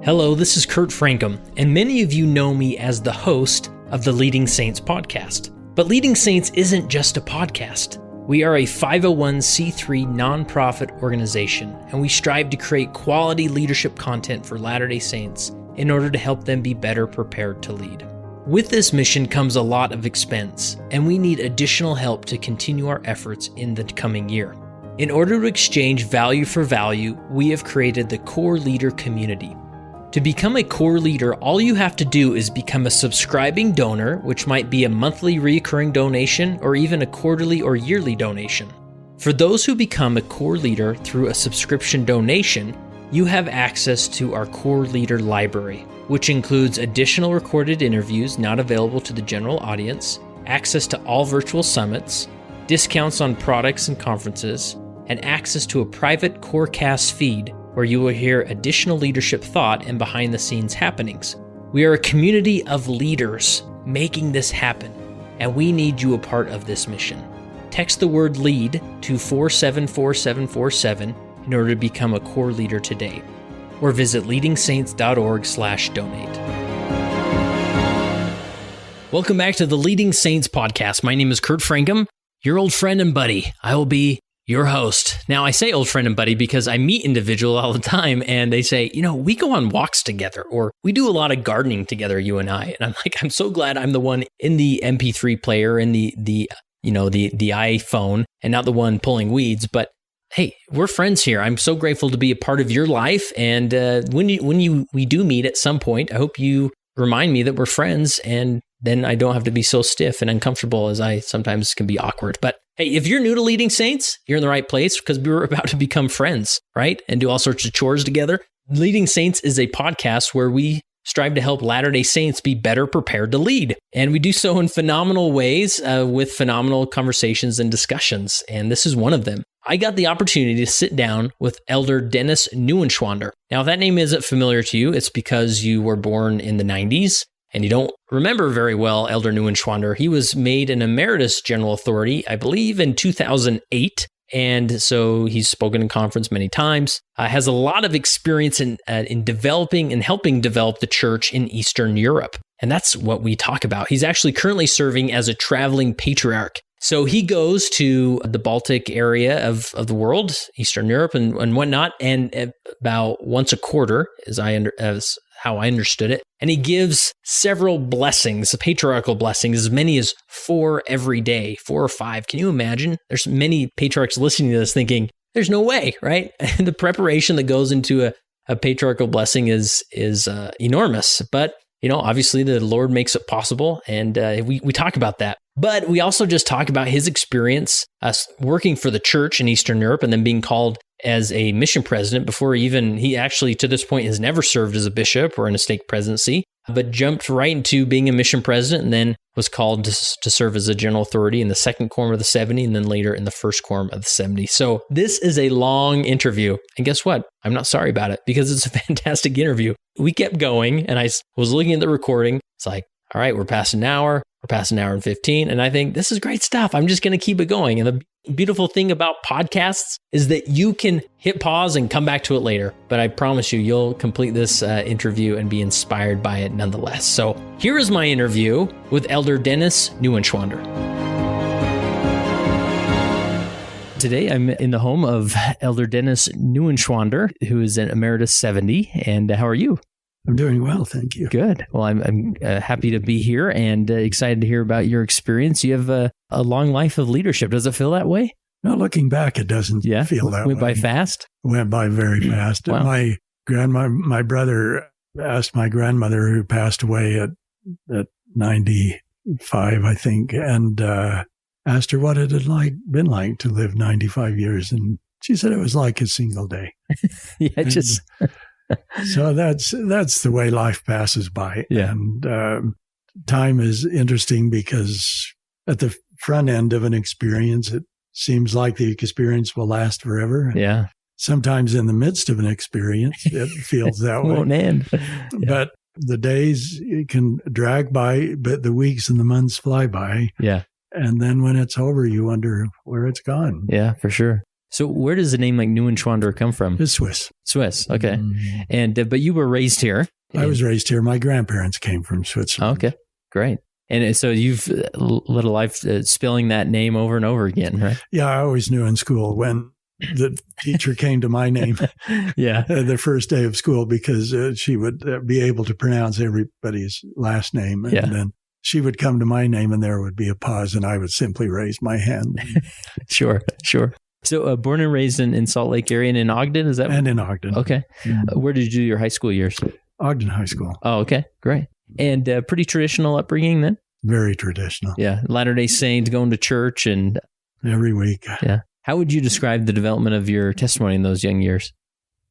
Hello, this is Kurt Frankum, and many of you know me as the host of the Leading Saints podcast. But Leading Saints isn't just a podcast. We are a 501c3 nonprofit organization, and we strive to create quality leadership content for Latter-day Saints in order to help them be better prepared to lead. With this mission comes a lot of expense, and we need additional help to continue our efforts in the coming year. In order to exchange value for value, we have created the Core Leader community. To become a core leader, all you have to do is become a subscribing donor, which might be a monthly recurring donation or even a quarterly or yearly donation. For those who become a core leader through a subscription donation, you have access to our core leader library, which includes additional recorded interviews not available to the general audience, access to all virtual summits, discounts on products and conferences, and access to a private Corecast feed where you will hear additional leadership thought and behind-the-scenes happenings. We are a community of leaders making this happen, and we need you a part of this mission. Text the word LEAD to 474747 in order to become a core leader today, or visit leadingsaints.org/donate. Welcome back to the Leading Saints podcast. My name is Kurt Frankum, your old friend and buddy. I will be your host. Now, I say old friend and buddy because I meet individuals all the time and they say, we go on walks together or we do a lot of gardening together, you and I. And I'm like, I'm so glad I'm the one in the MP3 player and the iPhone and not the one pulling weeds. But hey, we're friends here. I'm so grateful to be a part of your life. And when we do meet at some point, I hope you remind me that we're friends, and then I don't have to be so stiff and uncomfortable as I sometimes can be awkward. But hey, if you're new to Leading Saints, you're in the right place because we're about to become friends, right? And do all sorts of chores together. Leading Saints is a podcast where we strive to help Latter-day Saints be better prepared to lead. And we do so in phenomenal ways with phenomenal conversations and discussions. And this is one of them. I got the opportunity to sit down with Elder Dennis Neuenschwander. Now, if that name isn't familiar to you, it's because you were born in the 90s and you don't remember very well Elder Neuenschwander. He was made an Emeritus General Authority, I believe, in 2008. And so he's spoken in conference many times, has a lot of experience in developing and helping develop the church in Eastern Europe. And that's what we talk about. He's actually currently serving as a traveling patriarch. So he goes to the Baltic area of the world, Eastern Europe and whatnot, and about once a quarter, as how I understood it. And he gives several blessings, patriarchal blessings, as many as 4 every day, 4 or 5. Can you imagine? There's many patriarchs listening to this thinking, there's no way, right? And the preparation that goes into a patriarchal blessing is enormous. But, obviously the Lord makes it possible. And we talk about that. But we also just talk about his experience working for the church in Eastern Europe and then being called as a mission president before he actually to this point has never served as a bishop or in a stake presidency, but jumped right into being a mission president and then was called to serve as a general authority in the Second Quorum of the 70 and then later in the First Quorum of the 70. So this is a long interview. And guess what? I'm not sorry about it because it's a fantastic interview. We kept going and I was looking at the recording. It's like, all right, we're past an hour. We're past an hour and 15. And I think this is great stuff. I'm just going to keep it going. And the beautiful thing about podcasts is that you can hit pause and come back to it later. But I promise you'll complete this interview and be inspired by it nonetheless. So here is my interview with Elder Dennis Neuenschwander. Today, I'm in the home of Elder Dennis Neuenschwander, who is an Emeritus 70. And how are you? I'm doing well, thank you. Good. Well, I'm happy to be here and excited to hear about your experience. You have a long life of leadership. Does it feel that way? No, looking back, it doesn't feel that way. Went by fast? Went by very fast. Wow. My brother asked my grandmother, who passed away at 95, I think, and asked her what it had been like to live 95 years. And she said it was like a single day. So that's the way life passes by. Yeah. And time is interesting because at the front end of an experience, it seems like the experience will last forever. Yeah. Sometimes in the midst of an experience, it feels that way. Won't end. But the days can drag by, but the weeks and the months fly by. Yeah. And then when it's over, you wonder where it's gone. Yeah, for sure. So where does the name like Neuenschwander come from? It's Swiss. Swiss, okay. And but you were raised here. I was raised here. My grandparents came from Switzerland. Okay, great. And so you've led a life spelling that name over and over again, right? Yeah, I always knew in school when the teacher came to my name the first day of school, because she would be able to pronounce everybody's last name. And then she would come to my name and there would be a pause and I would simply raise my hand. Sure. So born and raised in Salt Lake area and in Ogden, is that? And in Ogden. Okay. Where did you do your high school years? Ogden High School. Oh, okay. Great. And pretty traditional upbringing then? Very traditional. Yeah. Latter-day Saints, going to church and... Every week. Yeah. How would you describe the development of your testimony in those young years?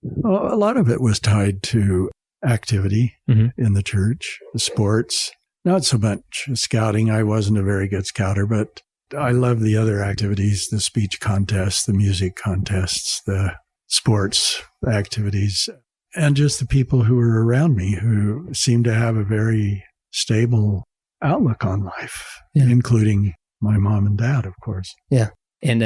Well, a lot of it was tied to activity in the church, sports, not so much scouting. I wasn't a very good scouter, but I loved the other activities, the speech contests, the music contests, the sports activities, and just the people who were around me who seemed to have a very stable outlook on life, including my mom and dad, of course. Yeah. And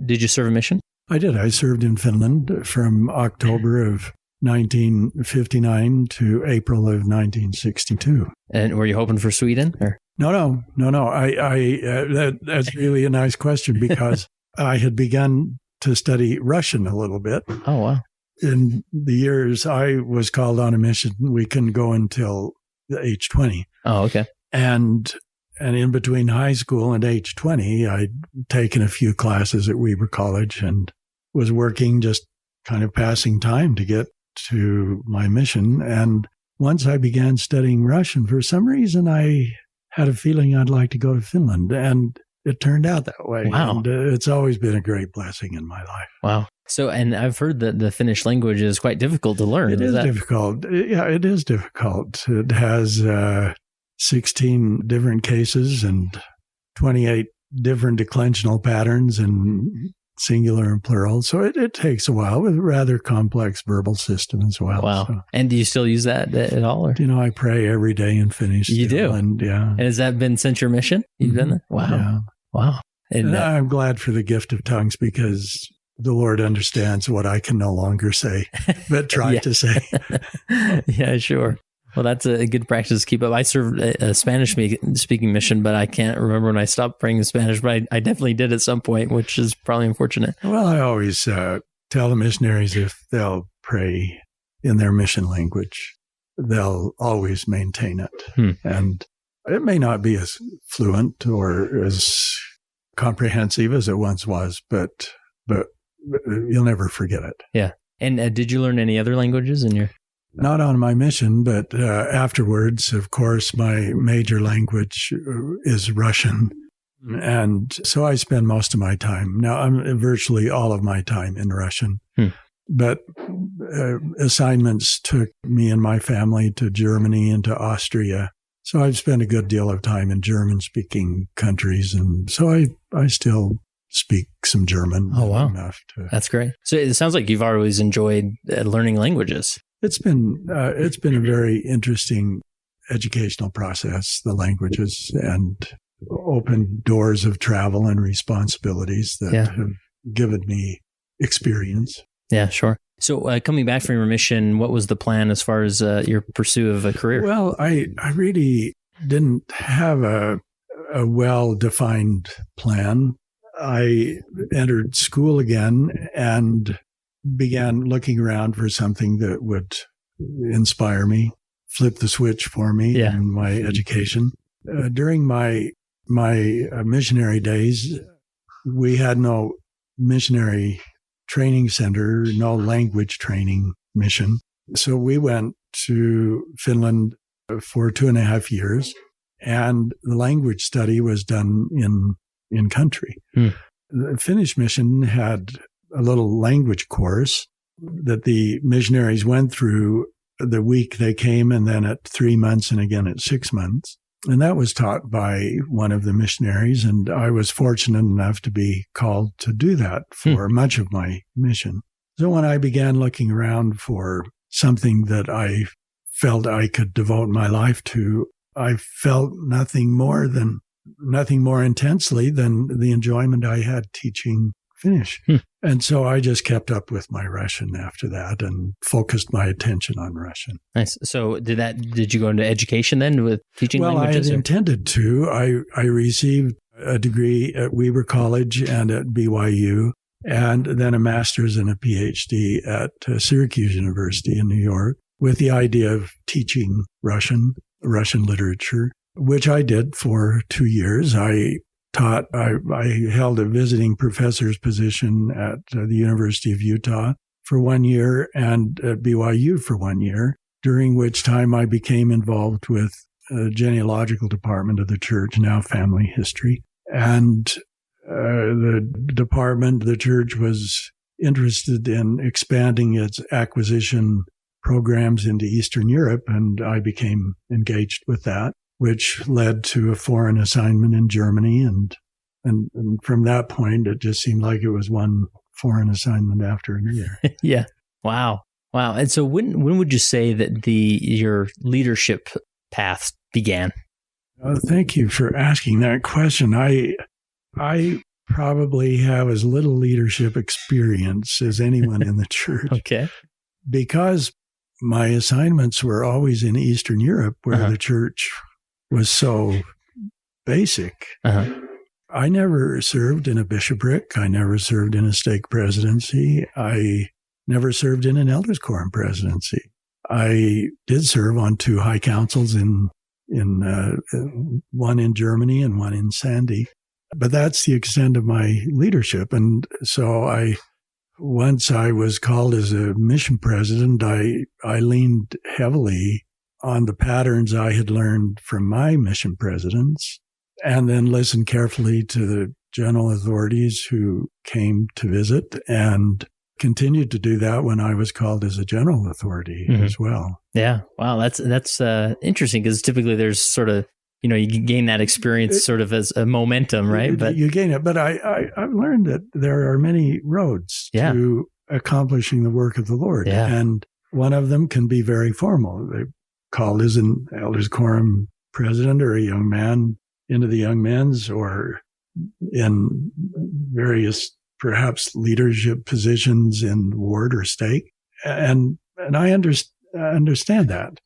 did you serve a mission? I did. I served in Finland from October of 1959 to April of 1962. And were you hoping for Sweden? Or? No. That's really a nice question, because I had begun to study Russian a little bit. Oh, wow. In the years I was called on a mission, we couldn't go until the age 20. Oh, okay. And in between high school and age 20, I'd taken a few classes at Weber College and was working, just kind of passing time to get to my mission. And once I began studying Russian, for some reason, I had a feeling I'd like to go to Finland. And it turned out that way. Wow. And it's always been a great blessing in my life. Wow. So, and I've heard that the Finnish language is quite difficult to learn. It is difficult. Yeah, it is difficult. It has 16 different cases and 28 different declensional patterns and singular and plural. So it takes a while, with a rather complex verbal system as well. Wow. So, and do you still use that at all? Or? I pray every day in Finnish. You do? And And has that been since your mission? You've done that? Wow. Yeah. Wow. And I'm glad for the gift of tongues, because the Lord understands what I can no longer say, but try to say. Yeah, sure. Well, that's a good practice to keep up. I served a Spanish-speaking mission, but I can't remember when I stopped praying in Spanish, but I definitely did at some point, which is probably unfortunate. Well, I always tell the missionaries, if they'll pray in their mission language, they'll always maintain it. And it may not be as fluent or as comprehensive as it once was, but you'll never forget it. Yeah. And did you learn any other languages in your... Not on my mission, but afterwards, of course, my major language is Russian. And so I spend most of my time. Now, I'm virtually all of my time in Russian. But assignments took me and my family to Germany and to Austria. So I've spent a good deal of time in German-speaking countries. And so I still speak some German. Oh, wow. Enough to... That's great. So it sounds like you've always enjoyed learning languages. It's been a very interesting educational process, the languages, and opened doors of travel and responsibilities that have given me experience. Yeah, sure. So coming back from your mission, what was the plan as far as your pursuit of a career? Well, I really didn't have a well-defined plan. I entered school again and began looking around for something that would inspire me, flip the switch for me in my education. During my missionary days, we had no missionary training center, no language training mission. So we went to Finland for 2.5 years, and the language study was done in country. The Finnish mission had a little language course that the missionaries went through the week they came, and then at 3 months and again at 6 months. And that was taught by one of the missionaries. And I was fortunate enough to be called to do that for much of my mission. So when I began looking around for something that I felt I could devote my life to, I felt nothing more intensely than the enjoyment I had teaching Finnish. And so I just kept up with my Russian after that and focused my attention on Russian. Nice. So did you go into education then with teaching languages? I had intended to. I received a degree at Weber College and at BYU, and then a master's and a PhD at Syracuse University in New York, with the idea of teaching Russian literature, which I did for 2 years. I held a visiting professor's position at the University of Utah for 1 year and at BYU for 1 year, during which time I became involved with the genealogical department of the church, now family history. And the church was interested in expanding its acquisition programs into Eastern Europe, and I became engaged with that, which led to a foreign assignment in Germany. And from that point, it just seemed like it was one foreign assignment after another. Yeah. Wow. And so when would you say that your leadership path began? Thank you for asking that question. I probably have as little leadership experience as anyone in the church. Okay. Because my assignments were always in Eastern Europe, where the church was so basic. I never served in a bishopric. I never served in a stake presidency. I never served in an elders quorum presidency. I did serve on 2 high councils in one in Germany and one in Sandy. But that's the extent of my leadership. And so once I was called as a mission president, I leaned heavily on the patterns I had learned from my mission presidents, and then listened carefully to the general authorities who came to visit, and continued to do that when I was called as a general authority as well. Yeah. Wow. That's interesting, because typically there's sort of, you gain that experience sort of as a momentum, right? But you gain it. But I've learned that there are many roads to accomplishing the work of the Lord. Yeah. And one of them can be very formal. They called as an elders quorum president or a young man into the young men's, or in various perhaps leadership positions in ward or stake. And I understand that.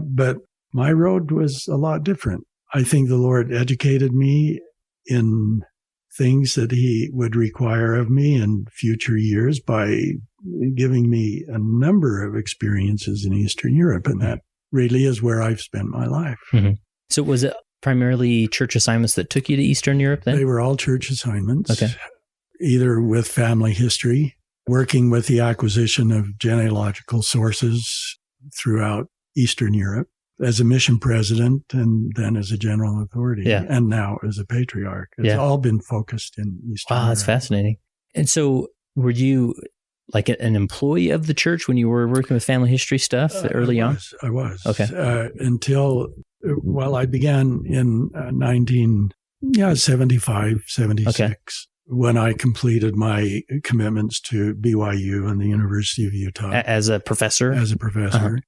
But my road was a lot different. I think the Lord educated me in things that he would require of me in future years by giving me a number of experiences in Eastern Europe. And that really is where I've spent my life. So was it primarily church assignments that took you to Eastern Europe then? They were all church assignments. Okay. Either with family history, working with the acquisition of genealogical sources throughout Eastern Europe, as a mission president, and then as a general authority, and now as a patriarch. It's all been focused in Eastern Europe. Wow, that's fascinating. And so were you like an employee of the church when you were working with family history stuff early on? I was. Okay. I began in 1975, 76, when I completed my commitments to BYU and the University of Utah. As a professor? As a professor.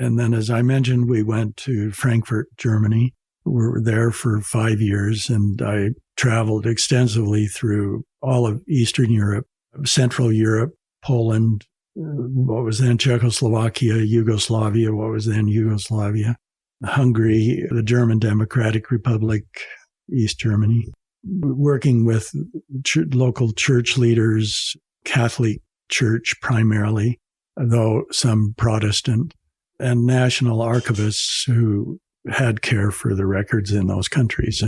And then, as I mentioned, we went to Frankfurt, Germany. We were there for 5 years, and I traveled extensively through all of Eastern Europe, Central Europe, Poland, what was then Czechoslovakia, Yugoslavia, what was then Yugoslavia, Hungary, the German Democratic Republic, East Germany, working with local church leaders, Catholic Church primarily, though some Protestant, and national archivists who had care for the records in those countries. So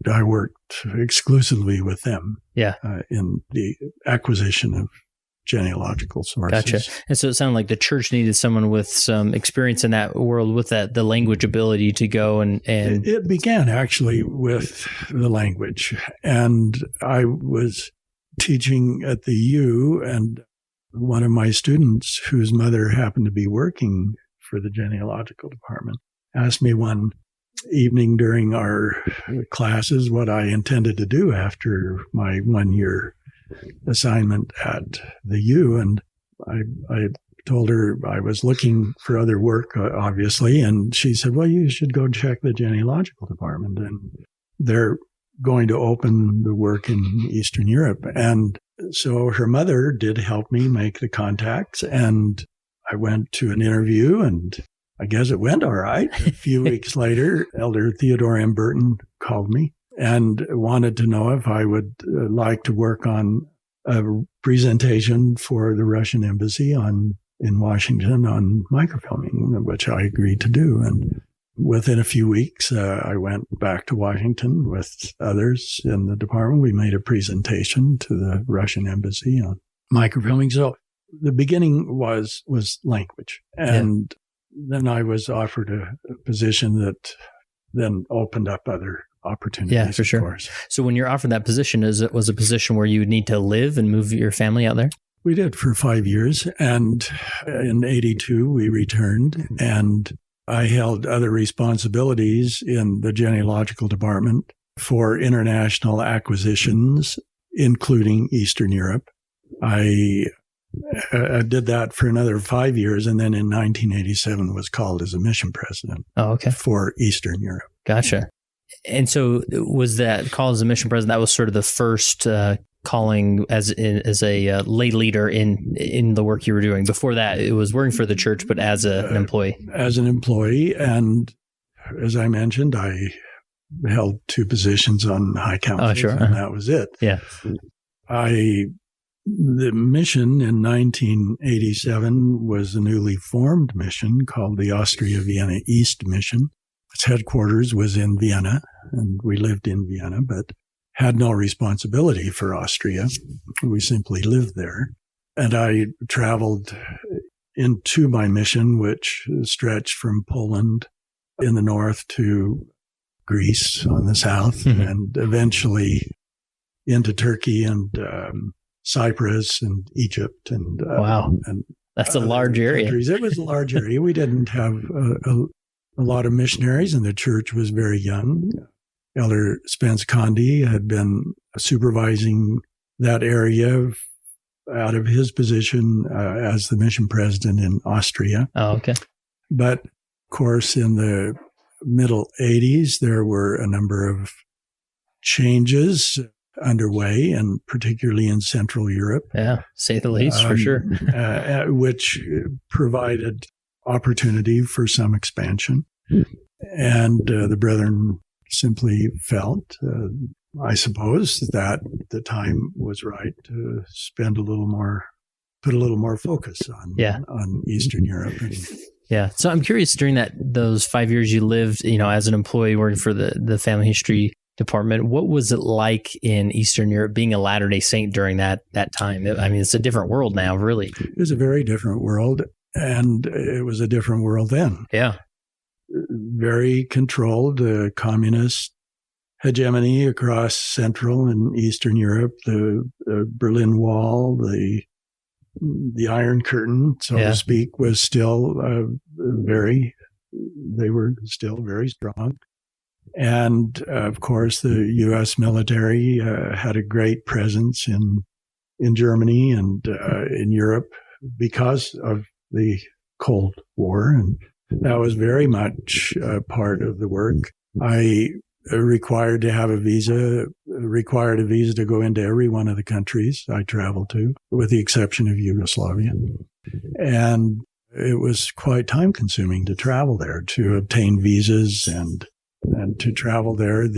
I worked exclusively with them in the acquisition of genealogical sources. Gotcha. And so it sounded like the church needed someone with some experience in that world, with the language ability to go and... It began actually with the language. And I was teaching at the U, and one of my students, whose mother happened to be working for the genealogical department, asked me one evening during our classes what I intended to do after my 1 year assignment at the U. And I told her I was looking for other work, obviously. And she said, well, you should go check the genealogical department. And going to open the work in Eastern Europe. And so her mother did help me make the contacts, and I went to an interview, and I guess it went all right. A few weeks later, Elder Theodore M. Burton called me and wanted to know if I would like to work on a presentation for the Russian embassy in Washington on microfilming, which I agreed to do. And within a few weeks, I went back to Washington with others in the department. We made a presentation to the Russian embassy on microfilming. So the beginning was language. And then I was offered a position that then opened up other opportunities. Yeah, for sure. Of course. So when you're offered that position, it was a position where you would need to live and move your family out there? We did for 5 years. And in 82, we returned, and I held other responsibilities in the genealogical department for international acquisitions, including Eastern Europe. I did that for another 5 years, and then in 1987 was called as a mission president for Eastern Europe. Gotcha. And so was that call as a mission president, that was sort of the first calling as a lay leader in the work you were doing? Before that, it was working for the church, but as an employee. As an employee. And as I mentioned, I held 2 positions on high council. Oh, sure. And that was it. Yeah. The mission in 1987 was a newly formed mission called the Austria-Vienna East Mission. Its headquarters was in Vienna, and we lived in Vienna, but had no responsibility for Austria. We simply lived there. And I traveled into my mission, which stretched from Poland in the north to Greece on the south, and eventually into Turkey and Cyprus and Egypt. And wow, and that's a large area. Countries. It was a large area. We didn't have a lot of missionaries, and the church was very young. Elder Spence Condi had been supervising that area out of his position as the mission president in Austria. Oh, okay. But, of course, in the middle 80s, there were a number of changes underway, and particularly in Central Europe. Yeah, say the least, for sure. Which provided opportunity for some expansion. And the brethren simply felt, I suppose, that the time was right to spend put a little more focus on Eastern Europe. Yeah. So I'm curious, during those 5 years you lived, as an employee working for the family history department, what was it like in Eastern Europe being a Latter-day Saint during that time? I mean, it's a different world now, really. It was a very different world, and it was a different world then. Yeah. Very controlled communist hegemony across Central and Eastern Europe, the Berlin Wall, the Iron Curtain, so to speak, was still they were still very strong. And of course, the U.S. military had a great presence in Germany and in Europe because of the Cold War, and that was very much part of the work. I required a visa to go into every one of the countries I traveled to, with the exception of Yugoslavia. And it was quite time consuming to travel there, to obtain visas and to travel there.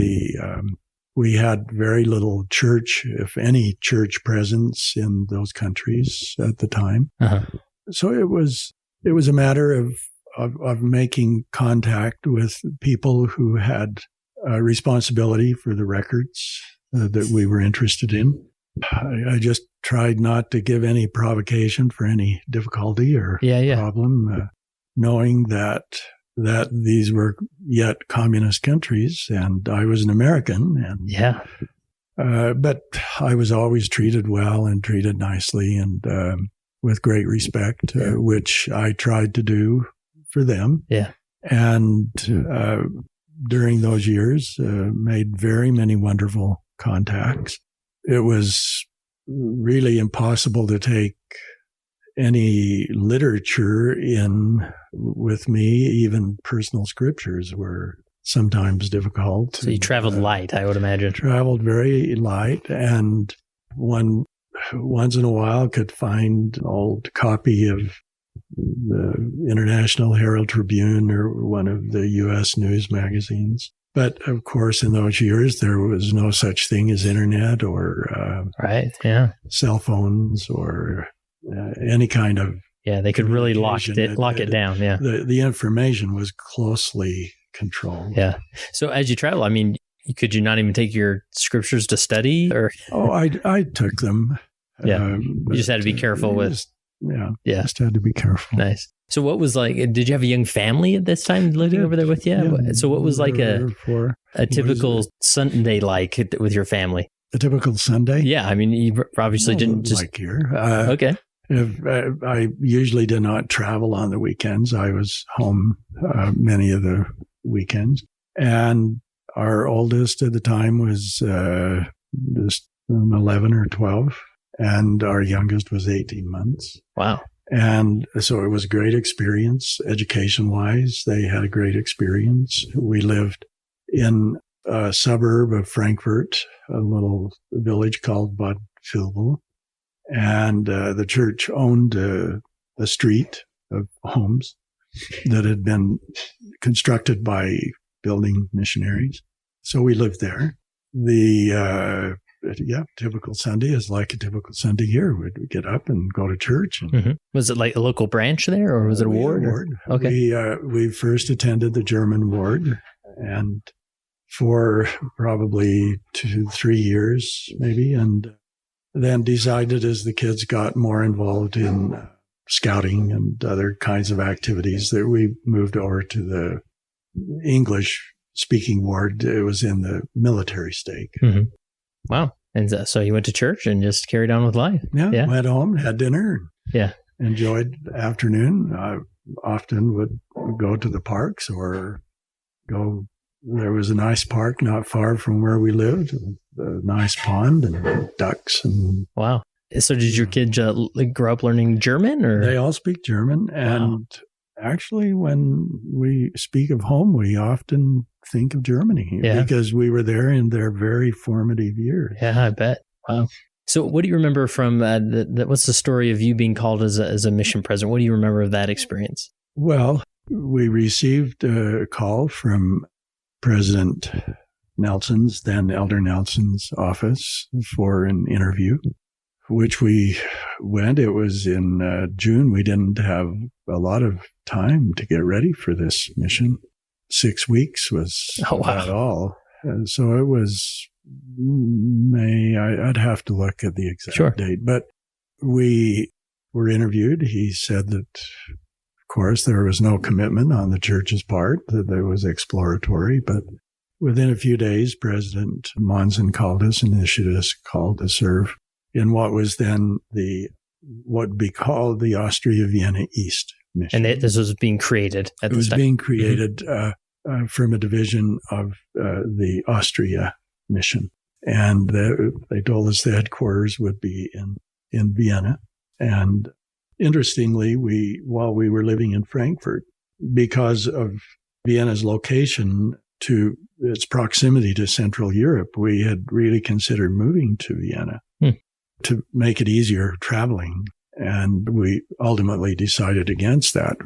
We had very little church, if any church presence in those countries at the time. Uh-huh. So it was a matter of making contact with people who had responsibility for the records that we were interested in. I just tried not to give any provocation for any difficulty or problem, knowing that these were yet communist countries, and I was an American. And but I was always treated well and treated nicely and with great respect, which I tried to do for them. Yeah. And during those years, made very many wonderful contacts. It was really impossible to take any literature in with me. Even personal scriptures were sometimes difficult. So you traveled light, I would imagine. Traveled very light, and once in a while could find an old copy of the International Herald Tribune or one of the U.S. news magazines. But of course, in those years, there was no such thing as internet or cell phones or any kind of they could really lock it down. Yeah, the information was closely controlled. Yeah. So as you travel, I mean, could you not even take your scriptures to study? Or I took them. Yeah, you just had to be careful with. Just had to be careful. Nice. So what was like, did you have a young family at this time living over there with you? Yeah. So what was like a typical Sunday like with your family? A typical Sunday? Yeah. I mean, you obviously didn't just... Like here. Okay. I usually did not travel on the weekends. I was home many of the weekends. And our oldest at the time was just 11 or 12. And our youngest was 18 months. Wow. And so it was a great experience, education-wise. They had a great experience. We lived in a suburb of Frankfurt, a little village called Bad Vilbel. And the church owned a street of homes that had been constructed by building missionaries. So we lived there. Typical Sunday is like a typical Sunday here. We'd get up and go to church. And Was it like a local branch there, or was it a ward? Okay. We first attended the German ward, and for probably 2-3 years, maybe, and then decided as the kids got more involved in scouting and other kinds of activities that we moved over to the English-speaking ward. It was in the military stake. Mm-hmm. Wow. And so you went to church and just carried on with life. Yeah. Went home, had dinner. Yeah. Enjoyed the afternoon. I often would go to the parks or go. There was a nice park not far from where we lived, a nice pond and ducks. And wow. So did your kids grow up learning German? Or they all speak German. And actually, when we speak of home, we often think of Germany because we were there in their very formative years. Yeah, I bet. Wow. So what do you remember from what's the story of you being called as a mission president? What do you remember of that experience? Well, we received a call from President Nelson's, then Elder Nelson's office for an interview, which we went. It was in June. We didn't have a lot of time to get ready for this mission. 6 weeks was about all. And so it was May. I'd have to look at the exact date. But we were interviewed. He said that, of course, there was no commitment on the church's part, that there was exploratory. But within a few days, President Monson called us and issued us a call to serve in what was then what would be called the Austria-Vienna East mission. And this was being created at this time? It was being created from a division of the Austria mission. And they told us the headquarters would be in Vienna. And interestingly, while we were living in Frankfurt, because of Vienna's location to its proximity to Central Europe, we had really considered moving to Vienna to make it easier traveling. And we ultimately decided against that.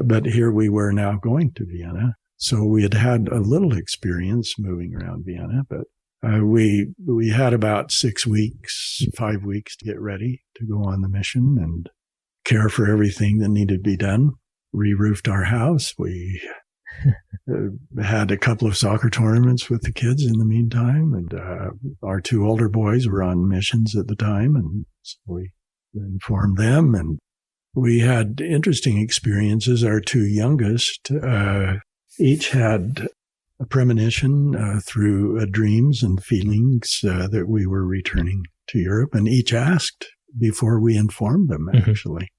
But here we were now going to Vienna. So we had a little experience moving around Vienna, but we had about 5 weeks to get ready to go on the mission and care for everything that needed to be done. Re-roofed our house. We had a couple of soccer tournaments with the kids in the meantime, and our 2 older boys were on missions at the time, and so we informed them, and we had interesting experiences. Our 2 youngest each had a premonition through dreams and feelings that we were returning to Europe, and each asked before we informed them, actually.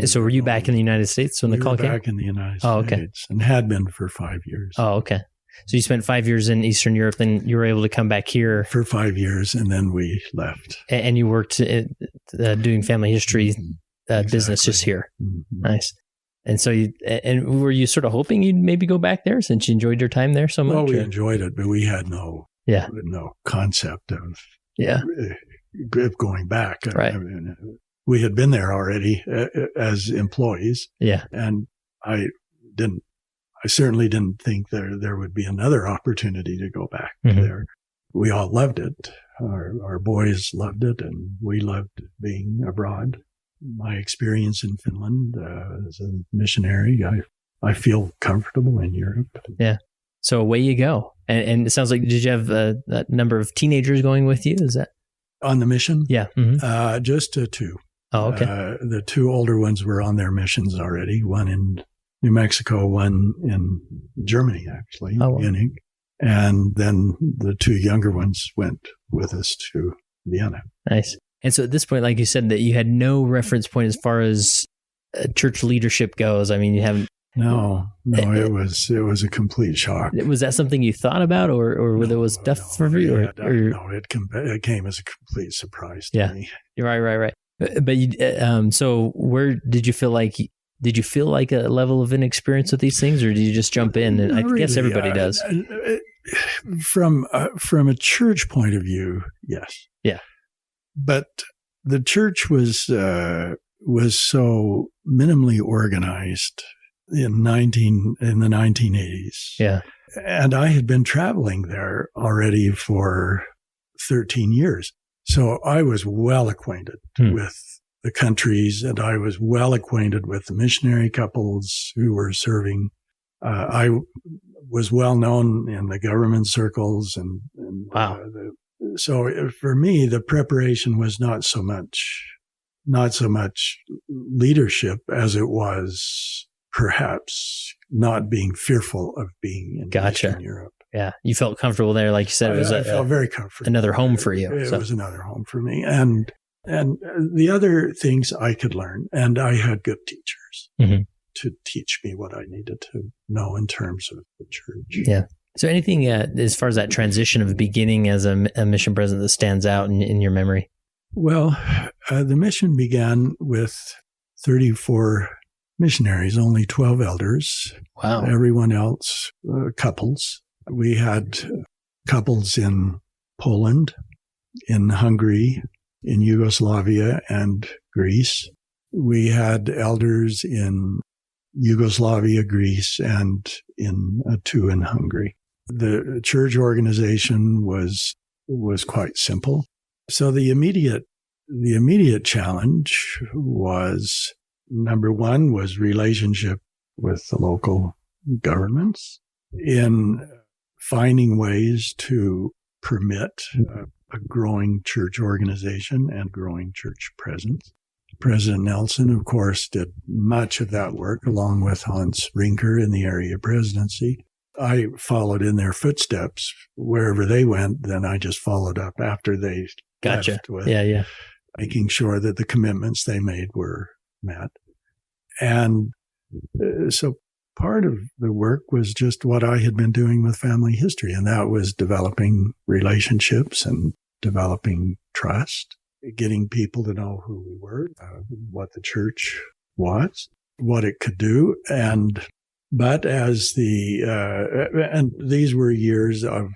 So were you back in the United States when the call came? Back in the United States, and had been for 5 years. Oh, okay. So you spent 5 years in Eastern Europe, then you were able to come back here. For 5 years, and then we left. And you worked doing family history business just here. Mm-hmm. Nice. And so and were you sort of hoping you'd maybe go back there since you enjoyed your time there so much? Well, we enjoyed it, but we had no concept of going back. Right. I mean, we had been there already as employees. Yeah. And I certainly didn't think there would be another opportunity to go back there. We all loved it. Our boys loved it, and we loved being abroad. My experience in Finland as a missionary, I feel comfortable in Europe. Yeah. So away you go. And it sounds like, did you have a number of teenagers going with you? Is that on the mission? Yeah. Mm-hmm. Just two. Oh, okay. The two older ones were on their missions already. One in New Mexico, one in Germany, actually, Munich. And then the two younger ones went with us to Vienna. Nice. And so at this point, like you said, that you had no reference point as far as church leadership goes. I mean, you haven't. No, it was a complete shock. Was that something you thought about, or whether it was tough for you? No, it came as a complete surprise to me. Right. But you, so where did you feel like? Did you feel like a level of inexperience with these things, or did you just jump in? And I guess everybody does. From a church point of view, yes. Yeah. But the church was so minimally organized in the 1980s. Yeah. And I had been traveling there already for 13 years. So I was well acquainted with the countries, and I was well acquainted with the missionary couples who were serving. I was well known in the government circles, and wow. So for me, the preparation was not so much leadership as it was perhaps not being fearful of being in Eastern Europe. Yeah, you felt comfortable there, like you said. I felt very comfortable. Another home for you. It was another home for me, and the other things I could learn, and I had good teachers to teach me what I needed to know in terms of the church. Yeah. So anything as far as that transition of beginning as a mission president that stands out in your memory? Well, the mission began with 34 missionaries, only 12 elders. Wow. Everyone else, couples. We had couples in Poland, in Hungary, in Yugoslavia and Greece. We had elders in Yugoslavia, Greece, and in two in Hungary. The church organization was quite simple. So the immediate challenge was, number one, was relationship with the local governments in finding ways to permit a growing church organization and growing church presence. President Nelson, of course, did much of that work along with Hans Rinker in the area presidency. I followed in their footsteps wherever they went. Then I just followed up after they left with making sure that the commitments they made were met. And so part of the work was just what I had been doing with family history, and that was developing relationships and developing trust, getting people to know who we were, what the church was, what it could do. But as and these were years of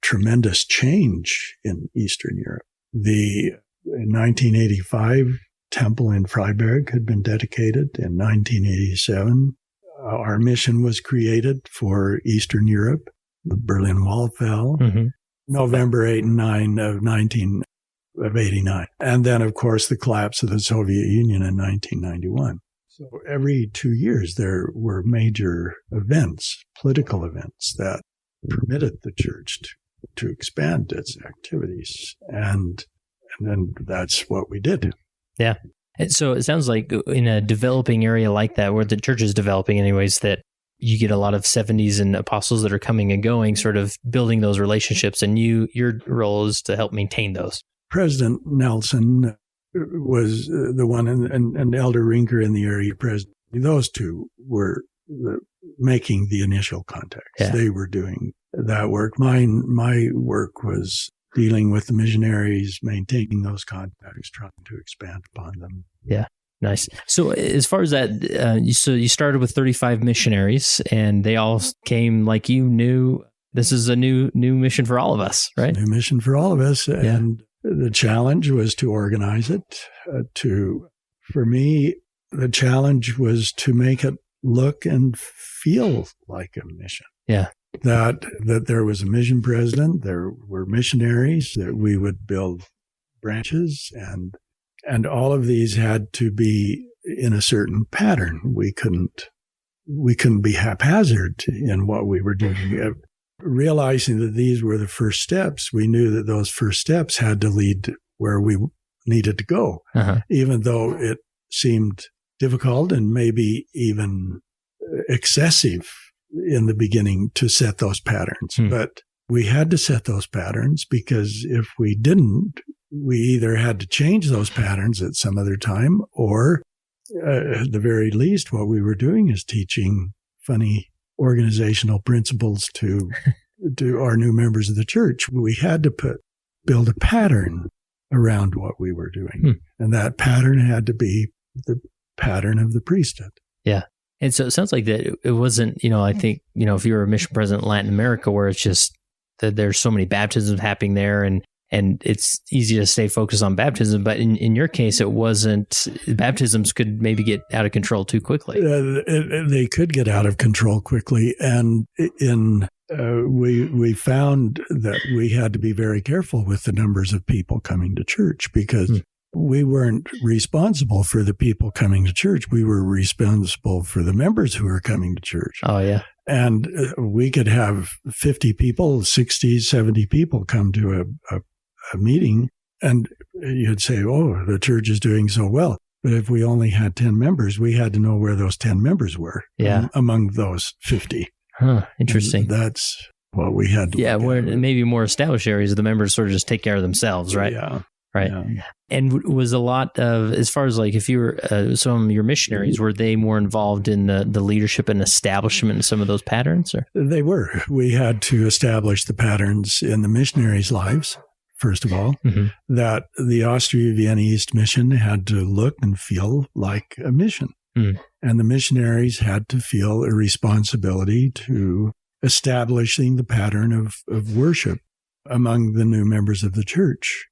tremendous change in Eastern Europe. In 1985, Temple in Freiberg had been dedicated. In 1987, our mission was created for Eastern Europe. The Berlin Wall fell, November 8 and 9 of 89. And then, of course, the collapse of the Soviet Union in 1991. So every 2 years, there were major events, political events, that permitted the church to expand its activities. And then that's what we did. Yeah. And so it sounds like in a developing area like that, where the church is developing anyways, that you get a lot of 70s and apostles that are coming and going, sort of building those relationships. And your role is to help maintain those. President Nelson was the one, and Elder Rinker in the area president. Those two were making the initial contacts. Yeah. They were doing that work. My work was dealing with the missionaries, maintaining those contacts, trying to expand upon them. Yeah. Nice. So as far as that, you started with 35 missionaries, and they all came like you knew this is a new mission for all of us, right? New mission for all of us. Yeah. And the challenge was to organize it. For me, the challenge was to make it look and feel like a mission. Yeah. That there was a mission president, there were missionaries, that we would build branches, and all of these had to be in a certain pattern. We couldn't be haphazard in what we were doing. Realizing that these were the first steps, we knew that those first steps had to lead where we needed to go, even though it seemed difficult and maybe even excessive in the beginning to set those patterns. But we had to set those patterns, because if we didn't, we either had to change those patterns at some other time, or at the very least, what we were doing is teaching funny organizational principles to our new members of the church. We had to build a pattern around what we were doing. And that pattern had to be the pattern of the priesthood. Yeah. And so it sounds like that it wasn't, I think, if you were a mission president in Latin America, where it's just that there's so many baptisms happening there, and it's easy to stay focused on baptism. But in your case, it wasn't. Baptisms could maybe get out of control too quickly. They could get out of control quickly. And we found that we had to be very careful with the numbers of people coming to church, because we weren't responsible for the people coming to church. We were responsible for the members who were coming to church. Oh, yeah. And we could have 50 people, 60, 70 people come to a meeting, and you'd say, oh, the church is doing so well. But if we only had 10 members, we had to know where those 10 members were among those 50. Interesting. And that's what we had to look where at. Maybe more established areas, the members sort of just take care of themselves, right? Yeah. Right. Yeah. And was a lot of, as far as like, if you were some of your missionaries, were they more involved in the leadership and establishment of some of those patterns? Or? They were. We had to establish the patterns in the missionaries' lives, first of all, that the Austria-Vienna East mission had to look and feel like a mission. And the missionaries had to feel a responsibility to establishing the pattern of worship among the new members of the church.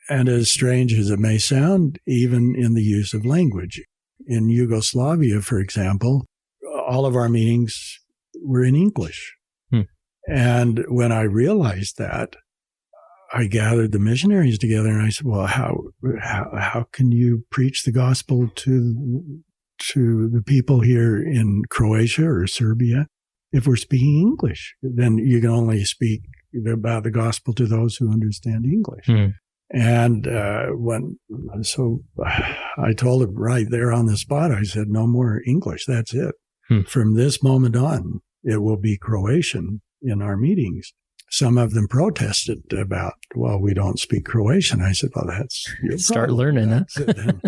And as strange as it may sound, even in the use of language. In Yugoslavia, for example, all of our meetings were in English. And when I realized that, I gathered the missionaries together and I said, well, how can you preach the gospel to the people here in Croatia or Serbia if we're speaking English? Then you can only speak about the gospel to those who understand English. And so I told him right there on the spot, I said, no more English. That's it. From this moment on, it will be Croatian in our meetings. Some of them protested about, well, we don't speak Croatian. I said, well, that's your Start learning that. Then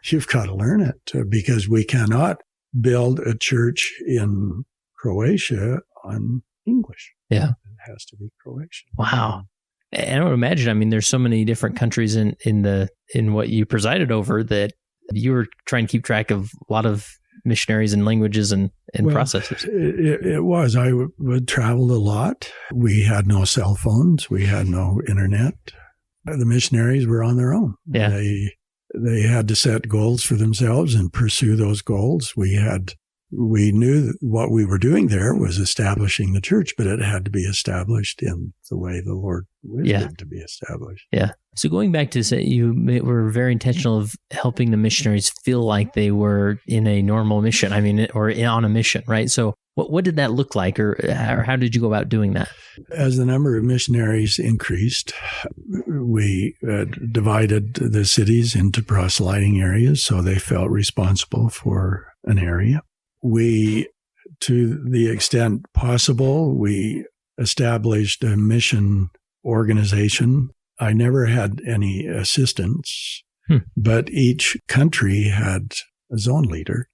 you've got to learn it, because we cannot build a church in Croatia on English. Yeah. It has to be Croatian. Wow. And I would imagine, there's so many different countries in what you presided over that you were trying to keep track of a lot of missionaries and languages and processes. It was. I traveled a lot. We had no cell phones. We had no internet. The missionaries were on their own. Yeah. They had to set goals for themselves and pursue those goals. We knew that what we were doing there was establishing the church, but it had to be established in the way the Lord wished it to be established. Yeah. So going back to say you were very intentional of helping the missionaries feel like they were in a normal mission, or on a mission, right? So what did that look like, or how did you go about doing that? As the number of missionaries increased, we divided the cities into proselyting areas, so they felt responsible for an area. We, to the extent possible, we established a mission organization. I never had any assistants, but each country had a zone leader.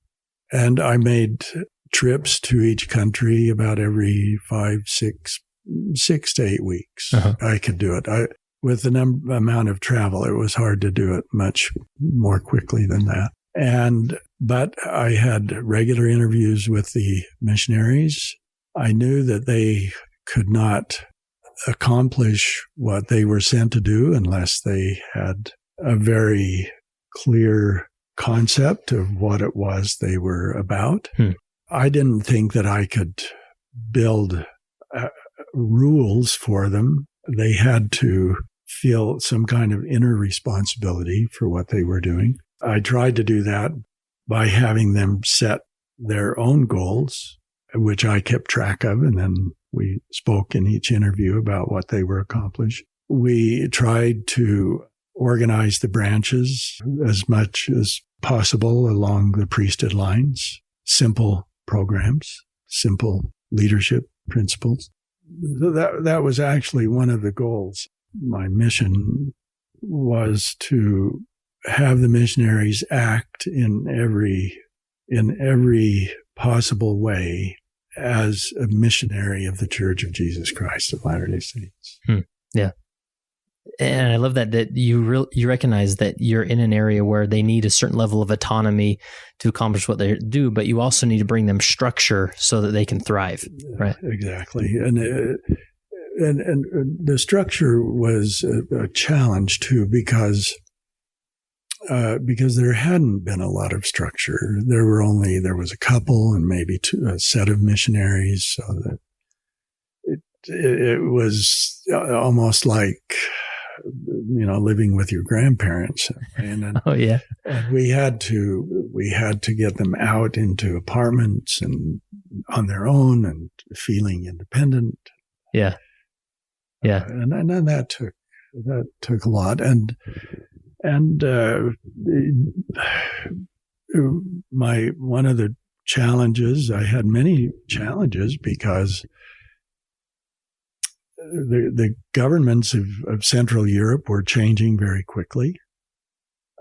And I made trips to each country about every 6 to 8 weeks. I could do it. With the amount of travel, it was hard to do it much more quickly than that. But I had regular interviews with the missionaries. I knew that they could not accomplish what they were sent to do unless they had a very clear concept of what it was they were about. I didn't think that I could build rules for them. They had to feel some kind of inner responsibility for what they were doing. I tried to do that by having them set their own goals, which I kept track of, and then we spoke in each interview about what they were accomplished. We tried to organize the branches as much as possible along the priesthood lines, simple programs, simple leadership principles. That was actually one of the goals. My mission was to have the missionaries act in every possible way as a missionary of the Church of Jesus Christ of Latter-day Saints. Yeah. And I love that you recognize that you're in an area where they need a certain level of autonomy to accomplish what they do, but you also need to bring them structure so that they can thrive. Right. Exactly. And the structure was a challenge too, because there hadn't been a lot of structure. There was a couple and maybe a set of missionaries, so that it was almost like, living with your grandparents. And oh yeah. And we had to get them out into apartments and on their own and feeling independent. Yeah. Yeah. And then that took a lot. And one of the challenges, I had many challenges because the governments of Central Europe were changing very quickly.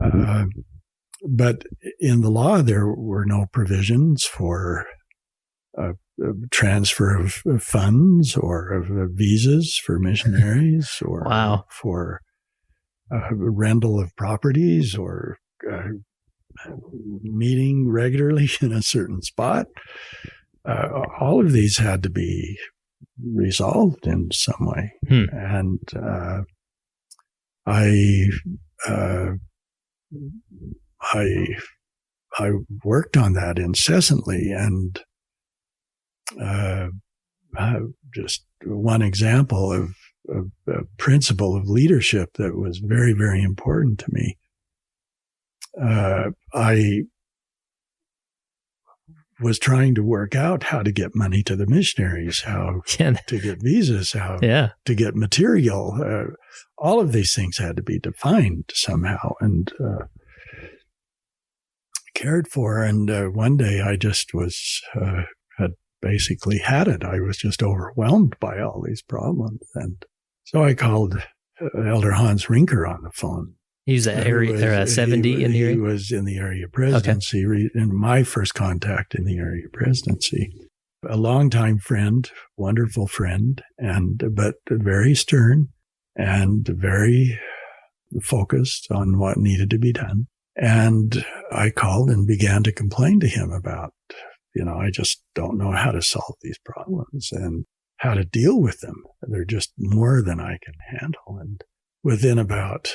But in the law, there were no provisions for transfer of funds or of visas for missionaries or wow. for rental of properties or meeting regularly in a certain spot. All of these had to be resolved in some way. And I worked on that incessantly. And just one example of a principle of leadership that was very, very important to me. I was trying to work out how to get money to the missionaries, how to get visas, how to get material. All of these things had to be defined somehow and cared for. And one day I just had basically had it. I was just overwhelmed by all these problems. And so I called Elder Hans Rinker on the phone. He was at area 70 in the area? He was in the area presidency, in my first contact in the area presidency. A longtime friend, wonderful friend, but very stern and very focused on what needed to be done. And I called and began to complain to him about, I just don't know how to solve these problems and how to deal with them. They're just more than I can handle. And within about,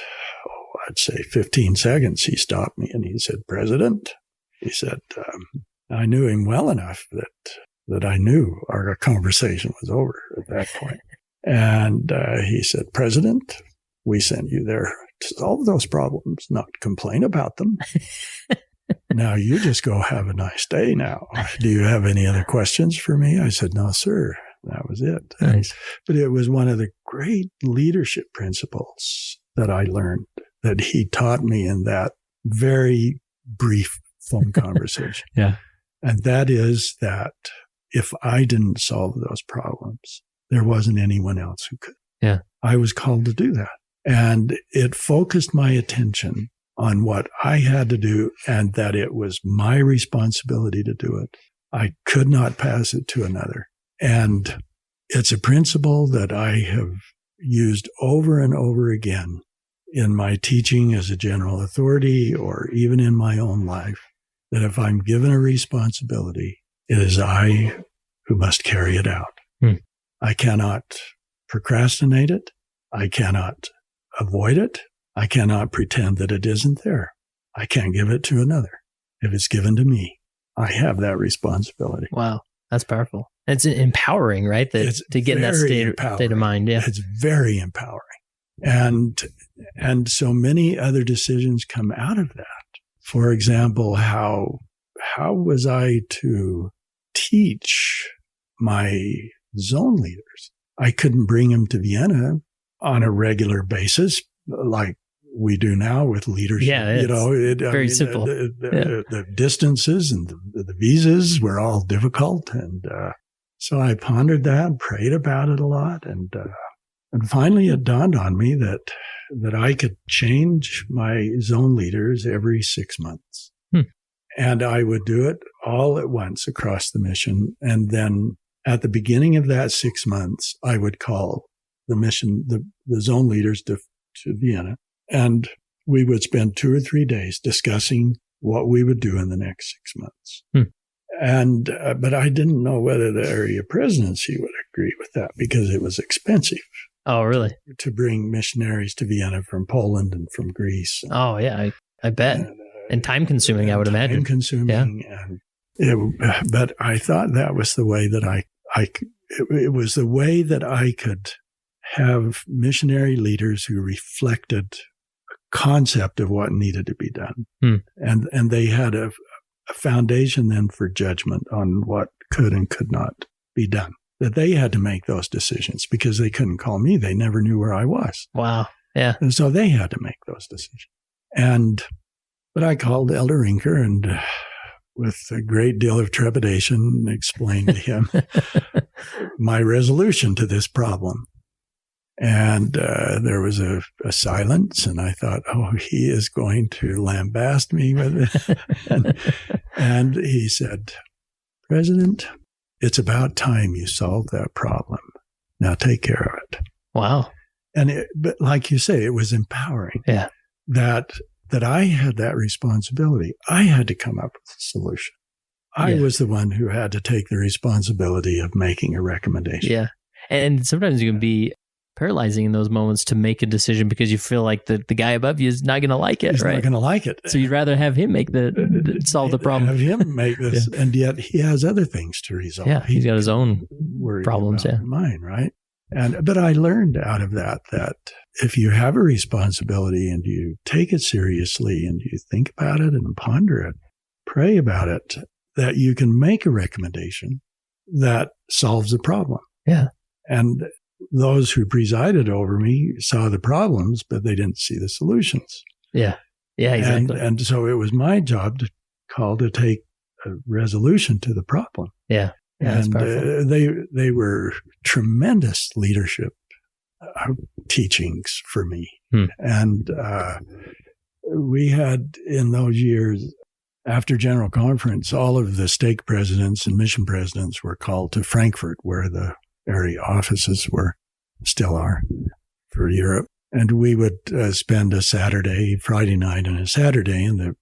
I'd say 15 seconds, he stopped me and he said, "President," he said, I knew him well enough that I knew our conversation was over at that point. And he said, "President, we sent you there to solve those problems, not complain about them. Now you just go have a nice day now. Do you have any other questions for me?" I said, "No, sir." That was it. Nice. But it was one of the great leadership principles that I learned that he taught me in that very brief phone conversation. Yeah. And that is that if I didn't solve those problems, there wasn't anyone else who could. Yeah. I was called to do that. And it focused my attention on what I had to do and that it was my responsibility to do it. I could not pass it to another. And it's a principle that I have used over and over again in my teaching as a general authority or even in my own life, that if I'm given a responsibility, it is I who must carry it out. I cannot procrastinate it. I cannot avoid it. I cannot pretend that it isn't there. I can't give it to another. If it's given to me, I have that responsibility. Wow. That's powerful. It's empowering, right? To get in that state of mind. Yeah. It's very empowering. And so many other decisions come out of that. For example, how was I to teach my zone leaders? I couldn't bring them to Vienna on a regular basis like we do now with leadership. Yeah, very simple. The distances and the visas were all difficult. And so I pondered that, prayed about it a lot. And finally it dawned on me that I could change my zone leaders every 6 months. And I would do it all at once across the mission. And then at the beginning of that 6 months, I would call the zone leaders to Vienna. And we would spend 2 or 3 days discussing what we would do in the next 6 months. And, but I didn't know whether the area presidency would agree with that because it was expensive. Oh, really? To bring missionaries to Vienna from Poland and from Greece. Oh, yeah, I bet. And time consuming, I would imagine. Time consuming. Yeah. But I thought that was the way that it was the way that I could have missionary leaders who reflected a concept of what needed to be done. And they had a foundation then for judgment on what could and could not be done. That they had to make those decisions because they couldn't call me. They never knew where I was. Wow. Yeah. And so they had to make those decisions. But I called Elder Rinker and with a great deal of trepidation explained to him my resolution to this problem. And there was a silence, and I thought, oh, he is going to lambast me with it. and he said, President, it's about time you solved that problem. Now take care of it. Wow. But like you say, it was empowering. Yeah. That I had that responsibility. I had to come up with a solution. I was the one who had to take the responsibility of making a recommendation. Yeah. And sometimes you can be paralyzing in those moments to make a decision because you feel like the guy above you is not going to like it, He's right? not going to like it. So you'd rather have him make solve the problem. Have him make this. And yet he has other things to resolve. Yeah, he's got his own problems. Yeah. Mine, right? But I learned out of that if you have a responsibility and you take it seriously and you think about it and ponder it, pray about it, that you can make a recommendation that solves the problem. Yeah. And those who presided over me saw the problems, but they didn't see the solutions. Yeah. Yeah, exactly. And so it was my job to take a resolution to the problem. Yeah. Yeah, and they were tremendous leadership teachings for me. And we had in those years, after General Conference, all of the stake presidents and mission presidents were called to Frankfurt, where the area offices still are for Europe. And we would spend a Friday night and a Saturday, and the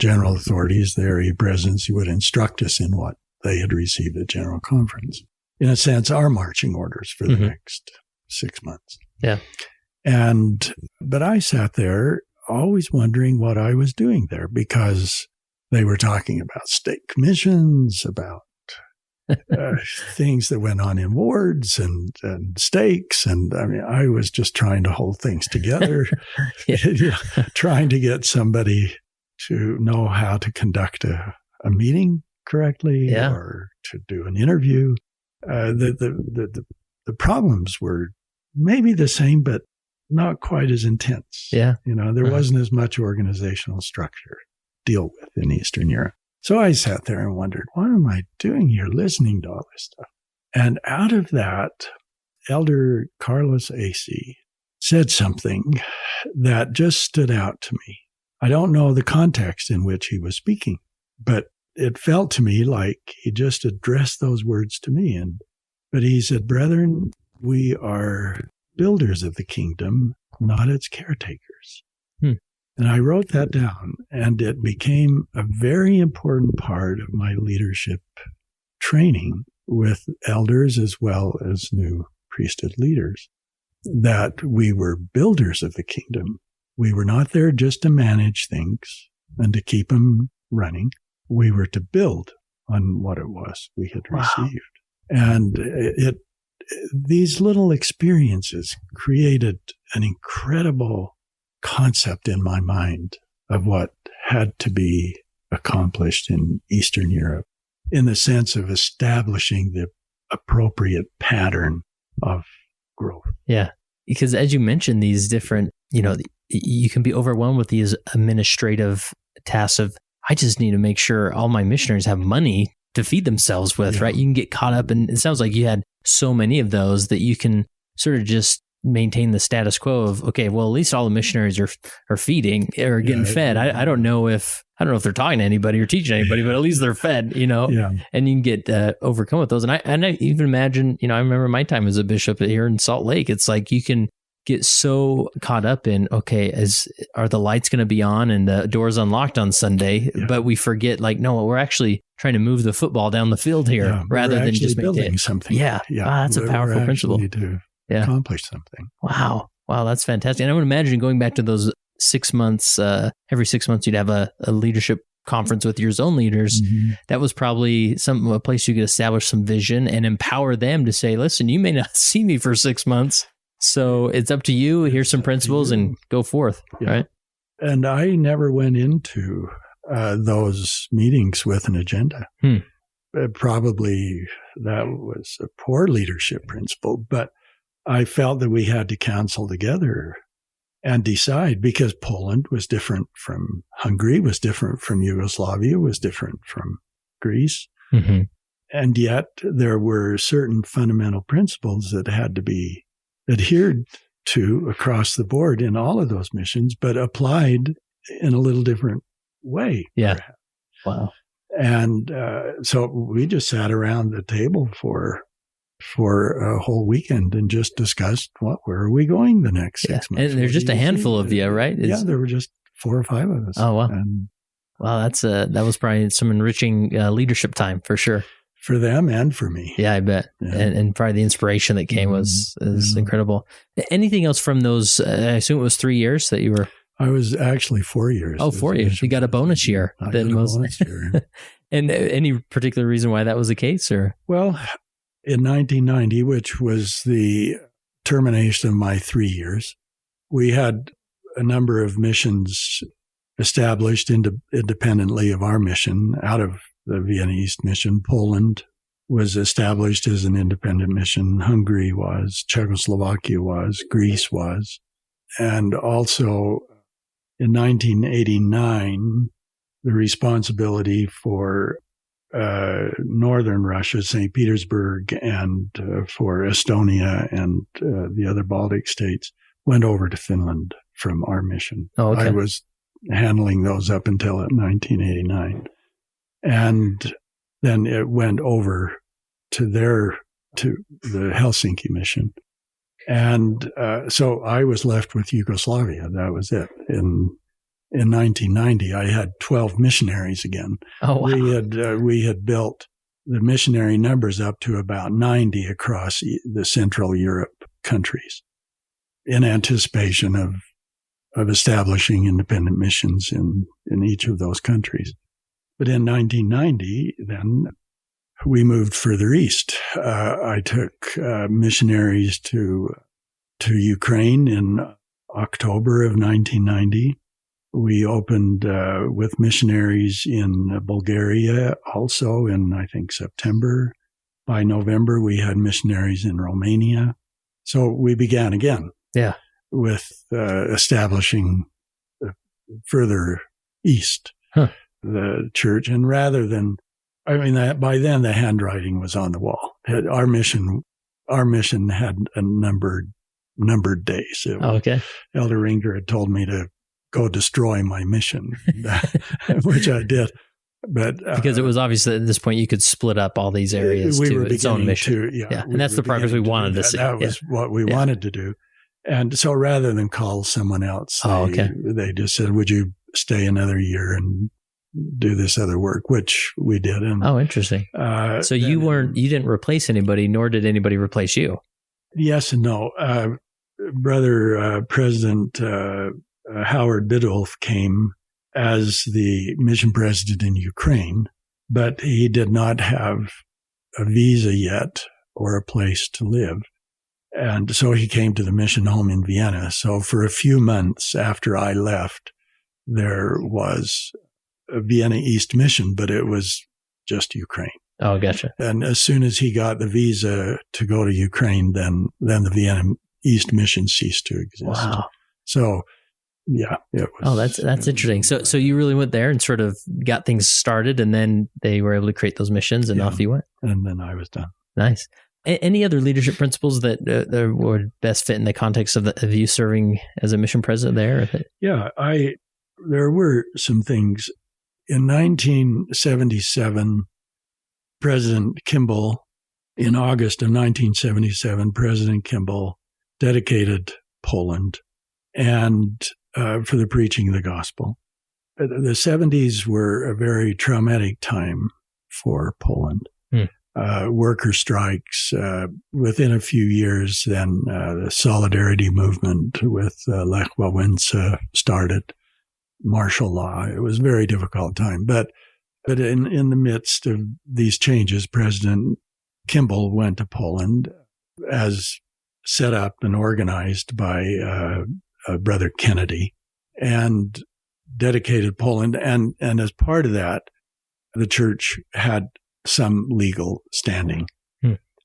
general authorities, the area presidency, would instruct us in what they had received at General Conference. In a sense, our marching orders for the next 6 months. Yeah. But I sat there always wondering what I was doing there because they were talking about state commissions, about things that went on in wards and stakes. And I mean, I was just trying to hold things together, trying to get somebody to know how to conduct a meeting correctly or to do an interview. The problems were maybe the same, but not quite as intense. Yeah. There wasn't as much organizational structure to deal with in Eastern Europe. So I sat there and wondered, what am I doing here listening to all this stuff? And out of that, Elder Carlos Asay said something that just stood out to me. I don't know the context in which he was speaking, but it felt to me like he just addressed those words to me. But he said, brethren, we are builders of the kingdom, not its caretakers. And I wrote that down, and it became a very important part of my leadership training with elders as well as new priesthood leaders, that we were builders of the kingdom. We were not there just to manage things and to keep them running. We were to build on what it was we had received. And these little experiences created an incredible concept in my mind of what had to be accomplished in Eastern Europe in the sense of establishing the appropriate pattern of growth. Yeah. Because as you mentioned, these different, you can be overwhelmed with these administrative tasks of, I just need to make sure all my missionaries have money to feed themselves with, right? You can get caught up, and it sounds like you had so many of those that you can sort of just maintain the status quo of, okay, well, at least all the missionaries are feeding or getting fed. I don't know if they're talking to anybody or teaching anybody, but at least they're fed, and you can get overcome with those. And I even imagine, I remember my time as a bishop here in Salt Lake. It's like you can get so caught up in, okay, are the lights going to be on and the doors unlocked on Sunday? Yeah. But we forget, no, we're actually trying to move the football down the field here rather than just building something. Yeah. That's a powerful principle. To accomplish something. Wow, that's fantastic. And I would imagine going back to those 6 months, every 6 months you'd have a leadership conference with your own leaders. Mm-hmm. That was probably a place you could establish some vision and empower them to say, listen, you may not see me for 6 months, so it's up to you. Here's some principles and go forth, right? And I never went into those meetings with an agenda. Probably that was a poor leadership principle, but I felt that we had to counsel together and decide, because Poland was different from Hungary, was different from Yugoslavia, was different from Greece. Mm-hmm. And yet there were certain fundamental principles that had to be adhered to across the board in all of those missions, but applied in a little different way. Yeah. Perhaps. Wow. And so we just sat around the table for a whole weekend and just discussed where are we going the next 6 months. And there's just a handful of you, right? There were just 4 or 5 of us. Oh, wow. And wow, that was probably some enriching leadership time for sure. For them and for me. Yeah, I bet. Yeah. And probably the inspiration that came was incredible. Anything else from those, I assume it was 3 years that you were? I was actually 4 years. Oh, 4 years. You got a bonus year. I got a bonus year. And any particular reason why that was the case, or? Well, in 1990, which was the termination of my 3 years, we had a number of missions established independently of our mission out of the Vienna East mission. Poland was established as an independent mission. Hungary was, Czechoslovakia was, Greece was. And also in 1989, the responsibility for northern Russia, St. Petersburg, and for Estonia and the other Baltic states went over to Finland from our mission. Oh, okay. I was handling those up until 1989. And then it went over to the Helsinki mission. And so I was left with Yugoslavia. That was it. In 1990, I had 12 missionaries again. Oh, wow. We had built the missionary numbers up to about 90 across the Central Europe countries in anticipation of establishing independent missions in each of those countries. But in 1990, then we moved further east. I took missionaries to Ukraine in October of 1990. We opened with missionaries in Bulgaria also in, I think, September. By November, we had missionaries in Romania. So we began again with establishing further east the church. And rather than, by then the handwriting was on the wall. Our mission had a numbered days. Okay. Elder Ringer had told me to go destroy my mission, which I did. But because it was obvious that at this point you could split up all these areas to its own mission. And that's the progress we wanted to see. That was what we wanted to do. And so rather than call someone else, they just said, would you stay another year and do this other work, which we did. And, interesting. So you didn't replace anybody, nor did anybody replace you. Yes and no. Brother President Howard Biddulph came as the mission president in Ukraine, but he did not have a visa yet or a place to live. And so he came to the mission home in Vienna. So for a few months after I left, there was a Vienna East mission, but it was just Ukraine. Oh, gotcha. And as soon as he got the visa to go to Ukraine, then the Vienna East mission ceased to exist. Wow. So, yeah, it was. Oh, that's interesting. So you really went there and sort of got things started, and then they were able to create those missions, and off you went. And then I was done. Nice. Any other leadership principles that would best fit in the context of you serving as a mission president there? Yeah, there were some things. In 1977, President Kimball, in August of 1977, President Kimball dedicated Poland and for the preaching of the gospel. The 70s were a very traumatic time for Poland. Worker strikes. Within a few years, then the solidarity movement with Lech Wałęsa started. Martial law. It was a very difficult time. But in the midst of these changes, President Kimball went to Poland as set up and organized by Brother Kennedy and dedicated Poland. And as part of that, the church had some legal standing,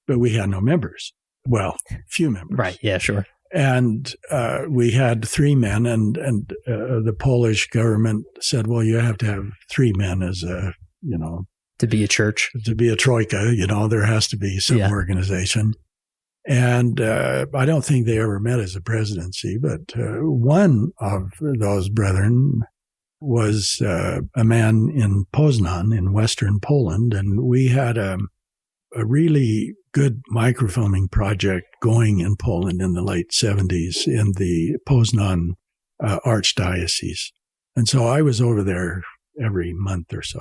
but we had no members. Well, few members. Right. Yeah, sure. And we had 3 men, and the Polish government said, well, you have to have 3 men as to be a church, to be a troika, there has to be some organization. And I don't think they ever met as a presidency, but one of those brethren was a man in Poznan in Western Poland, and we had a really good microfilming project going in Poland in the late 70s in the Poznan archdiocese. And so I was over there every month or so.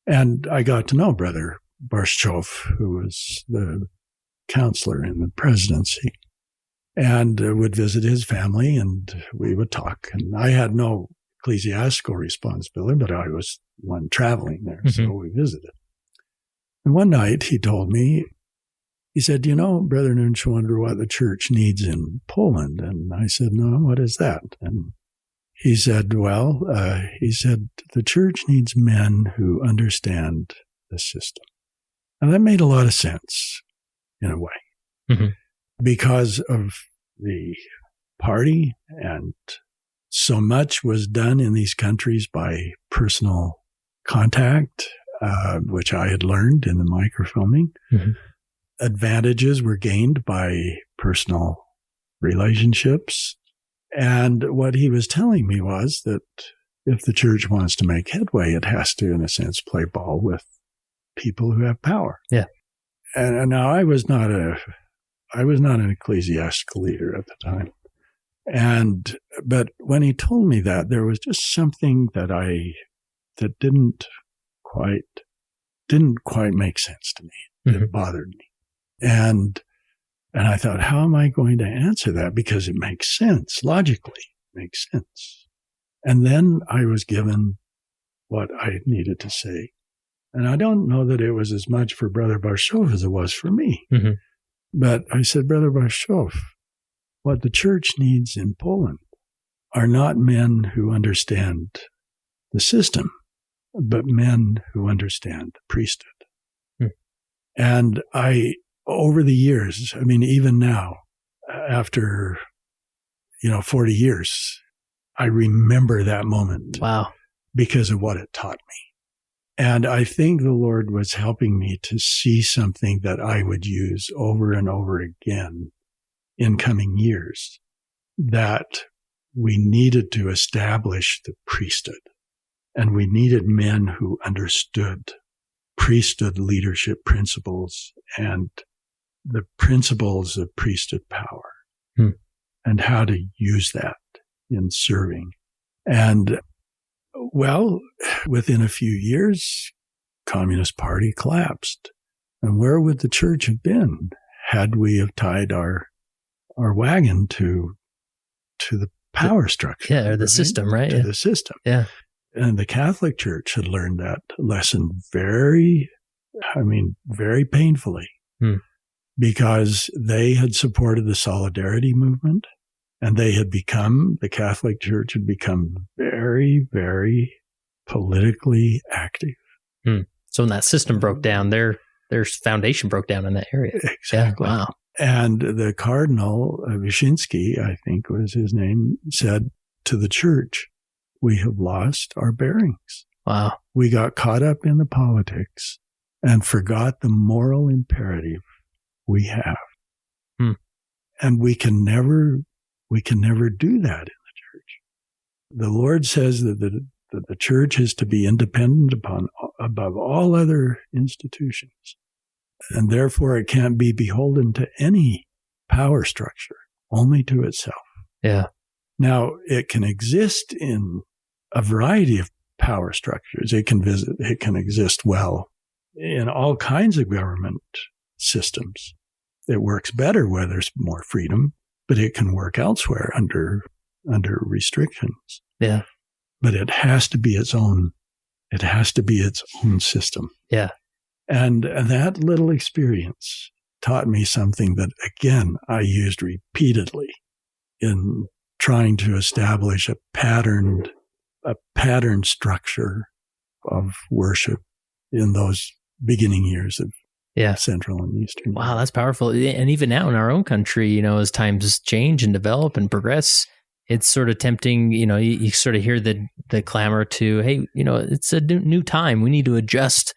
And I got to know Brother Barszczów, who was the counselor in the presidency, and would visit his family, and we would talk. And I had no ecclesiastical responsibility, but I was one traveling there, so we visited. And one night he told me, he said, Brother Neuenschwander, what the church needs in Poland. And I said, no, what is that? And he said, the church needs men who understand the system. And that made a lot of sense in a way because of the party, and so much was done in these countries by personal contact, which I had learned in the microfilming. Advantages were gained by personal relationships. And what he was telling me was that if the church wants to make headway, it has to, in a sense, play ball with people who have power. Yeah. And now I was not an ecclesiastical leader at the time. But when he told me that, there was just something that didn't quite make sense to me. It bothered me. And I thought, how am I going to answer that? Because it makes sense. Logically, it makes sense. And then I was given what I needed to say. And I don't know that it was as much for Brother Barszczów as it was for me. But I said, Brother Barszczów, what the church needs in Poland are not men who understand the system, but men who understand the priesthood. And over the years, even now, after, 40 years, I remember that moment. Wow. Because of what it taught me. And I think the Lord was helping me to see something that I would use over and over again in coming years, that we needed to establish the priesthood, and we needed men who understood priesthood leadership principles and the principles of priesthood power. and how to use that in serving. And, well, within a few years, Communist Party collapsed. And where would the church have been had we have tied our wagon to the power structure? Yeah, or the system, right? To the system. Yeah. And the Catholic Church had learned that lesson very painfully, because they had supported the solidarity movement, and the Catholic Church had become very, very politically active. So when that system broke down, their foundation broke down in that area. Exactly. Yeah, wow. And the Cardinal Wyszynski, I think was his name, said to the church, "We have lost our bearings. Wow. We got caught up in the politics and forgot the moral imperative we have." And we can never do that in the church. The Lord says that the church is to be independent above all other institutions, and therefore it can't be beholden to any power structure, only to itself. Yeah. Now, it can exist in a variety of power structures. It can exist well in all kinds of government systems. It works better where there's more freedom, but it can work elsewhere under restrictions. Yeah. But it has to be its own. It has to be its own system. Yeah. And that little experience taught me something that, again, I used repeatedly in trying to establish a pattern structure of worship in those beginning years of Central and Eastern. Wow, that's powerful. And even now in our own country, as times change and develop and progress, it's sort of tempting, you sort of hear the clamor to, hey, it's a new time. We need to adjust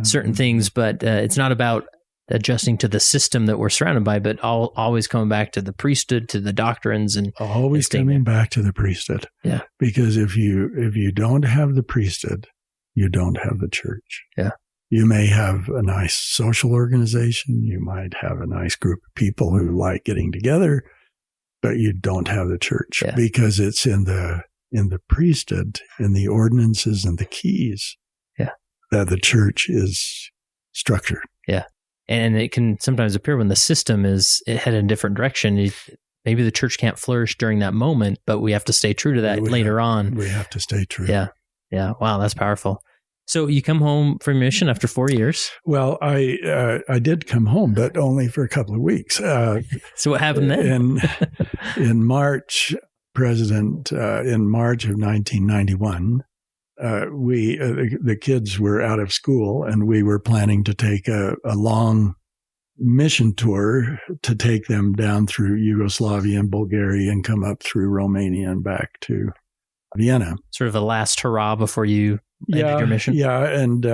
certain things, but it's not about adjusting to the system that we're surrounded by, but always coming back to the priesthood, to the doctrines, and always coming back to the priesthood. Yeah. Because if you don't have the priesthood, you don't have the church. Yeah. You may have a nice social organization. You might have a nice group of people who like getting together, but you don't have the church because it's in the priesthood, in the ordinances and the keys that the church is structured. Yeah. And it can sometimes appear when the system is headed in a different direction. Maybe the church can't flourish during that moment, but we have to stay true to that later on. We have to stay true. Yeah. Yeah. Wow. That's powerful. So you come home from mission after 4 years? Well, I did come home, but only for a couple of weeks. So what happened then? In March, in March of 1991, the kids were out of school, and we were planning to take a long mission tour to take them down through Yugoslavia and Bulgaria and come up through Romania and back to Vienna. Sort of a last hurrah before you ended your mission? Yeah. And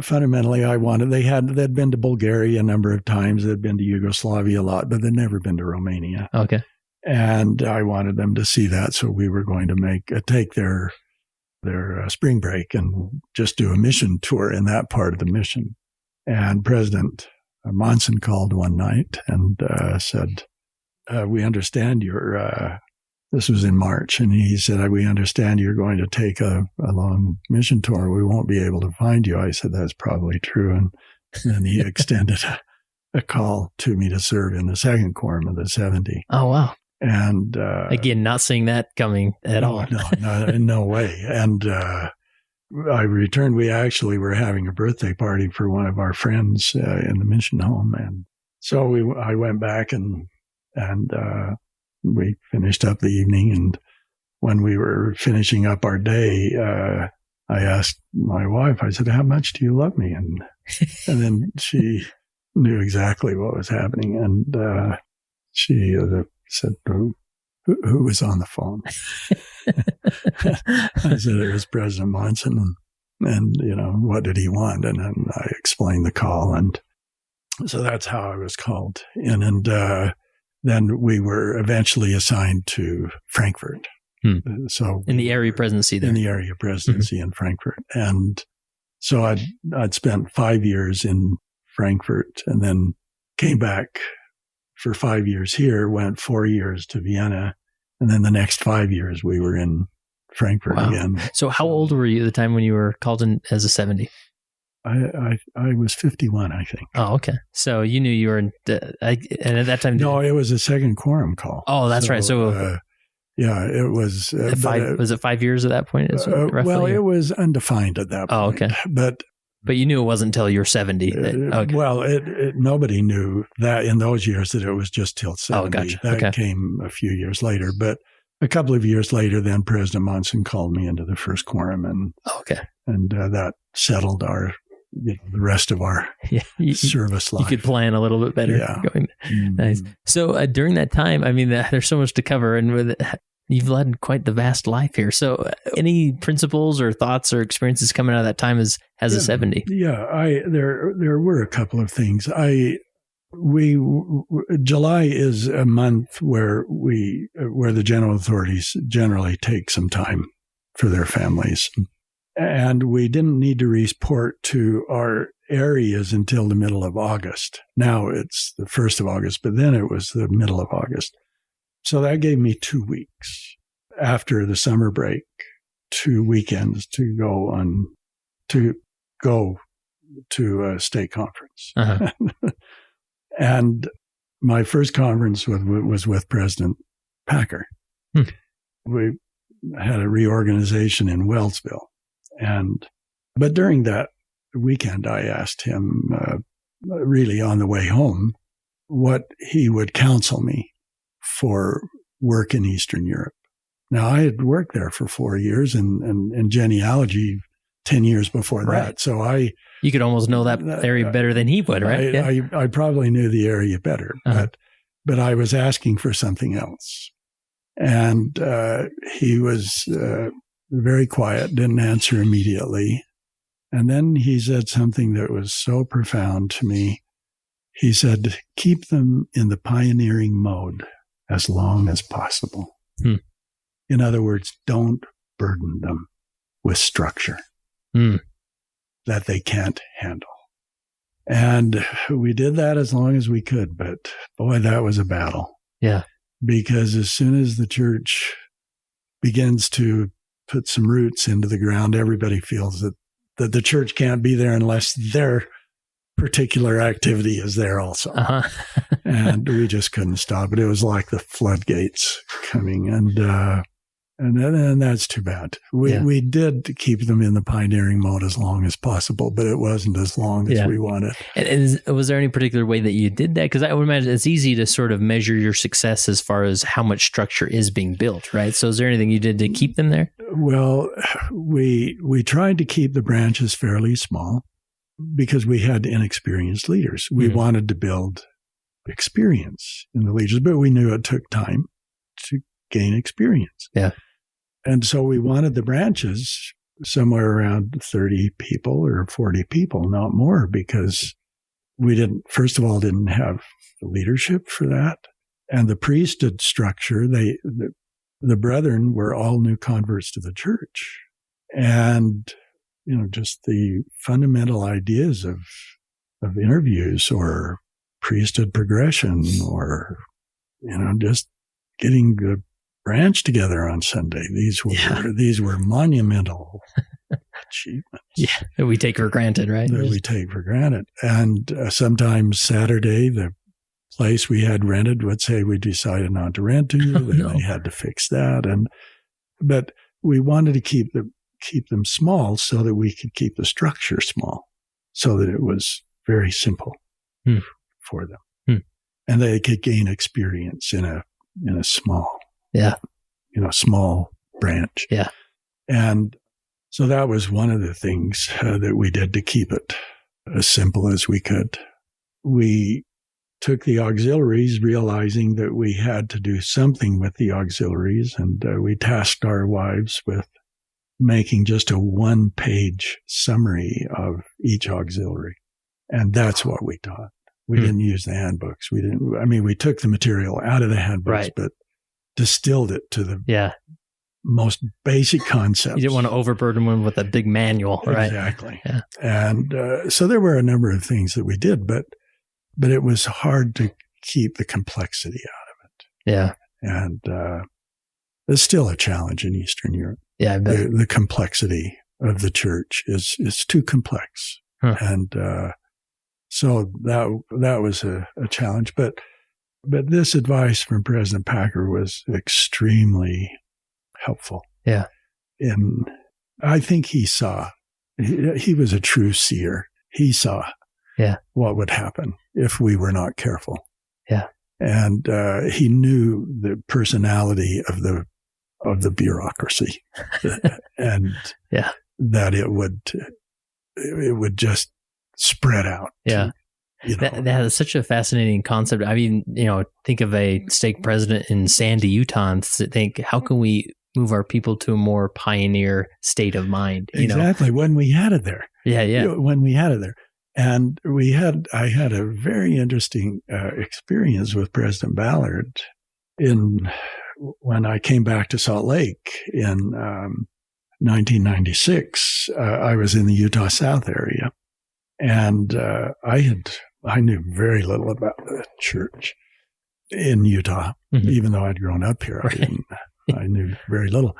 fundamentally, they'd been to Bulgaria a number of times. They'd been to Yugoslavia a lot, but they'd never been to Romania. Okay. And I wanted them to see that. So we were going to take their spring break and just do a mission tour in that part of the mission. And President Monson called one night and said, we understand this was in March, and he said, we understand you're going to take a long mission tour. We won't be able to find you. I said, that's probably true. And then he extended a call to me to serve in the Second Quorum of the 70. Oh, wow. And again, not seeing that coming at all. No, in no way. And I returned. We actually were having a birthday party for one of our friends in the mission home. And so I went back and we finished up the evening. And when we were finishing up our day, I asked my wife, I said, how much do you love me? And then she knew exactly what was happening. And she said, who was on the phone? I said, it was President Monson. And what did he want? And then I explained the call. And so that's how I was called in. And then we were eventually assigned to Frankfurt. So in the area presidency there. In the area presidency in Frankfurt. And so I'd spent 5 years in Frankfurt and then came back for 5 years here, went 4 years to Vienna. And then the next 5 years we were in Frankfurt again. So how old were you at the time when you were called in as a 70? I was 51, I think. Oh, okay. So you knew you were in, and at that time... No, it was a second quorum call. Oh, that's right. So... yeah, it was... was it 5 years at that point? Well, it was undefined at that point. Oh, okay. But you knew it wasn't until you were 70. Okay. Well, nobody knew that in those years that it was just till 70. Oh, gotcha. That came a few years later. But a couple of years later, then President Monson called me into the first quorum, and that settled the rest of our service life. You could plan a little bit better. Yeah. Nice. So during that time, I mean, there's so much to cover, and you've led quite the vast life here. So any principles or thoughts or experiences coming out of that time as a 70? Yeah, there were a couple of things. July is a month where the general authorities generally take some time for their families. And we didn't need to report to our areas until the middle of August. Now it's the 1st of August, but then it was the middle of August. So that gave me 2 weeks after the summer break, 2 weekends to go to a state conference. Uh-huh. And my first conference was with President Packer. We had a reorganization in Wellsville. But during that weekend, I asked him, really on the way home, what he would counsel me for work in Eastern Europe. Now, I had worked there for 4 years and genealogy 10 years before that. So you could almost know that area better than he would, right? I probably knew the area better, but I was asking for something else. And he was very quiet, didn't answer immediately. And then he said something that was so profound to me. He said, keep them in the pioneering mode as long as possible. In other words, don't burden them with structure that they can't handle. And we did that as long as we could, but boy, that was a battle. Yeah. Because as soon as the church begins to put some roots into the ground, everybody feels that the church can't be there unless their particular activity is there also. And we just couldn't stop it. It was like the floodgates coming, and that's too bad. We did keep them in the pioneering mode as long as possible, but it wasn't as long as we wanted. And was there any particular way that you did that? Because I would imagine it's easy to sort of measure your success as far as how much structure is being built, right? So is there anything you did to keep them there? Well, we tried to keep the branches fairly small because we had inexperienced leaders. We wanted to build experience in the leaders, but we knew it took time to gain experience. Yeah. And so we wanted the branches somewhere around 30 people or 40 people, not more, because we didn't have the leadership for that. And the priesthood structure, the brethren were all new converts to the church. And, just the fundamental ideas of interviews or priesthood progression or, just getting the branch together on Sunday. These were monumental achievements. Yeah, that we take for granted, right? That we take for granted. And sometimes Saturday, the place we had rented would say we decided not to rent to you. They had to fix that. But we wanted to keep them small so that we could keep the structure small, so that it was very simple for them, and they could gain experience in a small. Small branch. Yeah. And so that was one of the things that we did to keep it as simple as we could. We took the auxiliaries, realizing that we had to do something with the auxiliaries, and we tasked our wives with making just a 1-page summary of each auxiliary. And that's what we taught. We didn't use the handbooks. We took the material out of the handbooks, but distilled it to the most basic concepts. You didn't want to overburden them with a big manual, right? Exactly. Yeah. And so there were a number of things that we did, but it was hard to keep the complexity out of it. Yeah. And it's still a challenge in Eastern Europe. Yeah, I bet. The complexity of the church is too complex. Huh. And so that was a challenge. But this advice from President Packer was extremely helpful. Yeah. And I think he saw, he was a true seer. He saw what would happen if we were not careful. Yeah. And he knew the personality of the bureaucracy and that it would just spread out. Yeah. That is such a fascinating concept. I mean, think of a stake president in Sandy, Utah, and think, how can we move our people to a more pioneer state of mind? Exactly. When we had it there. Yeah. When we had it there. And I had a very interesting experience with President Ballard when I came back to Salt Lake in 1996. I was in the Utah South area, and I knew very little about the church in Utah, even though I'd grown up here. I knew very little.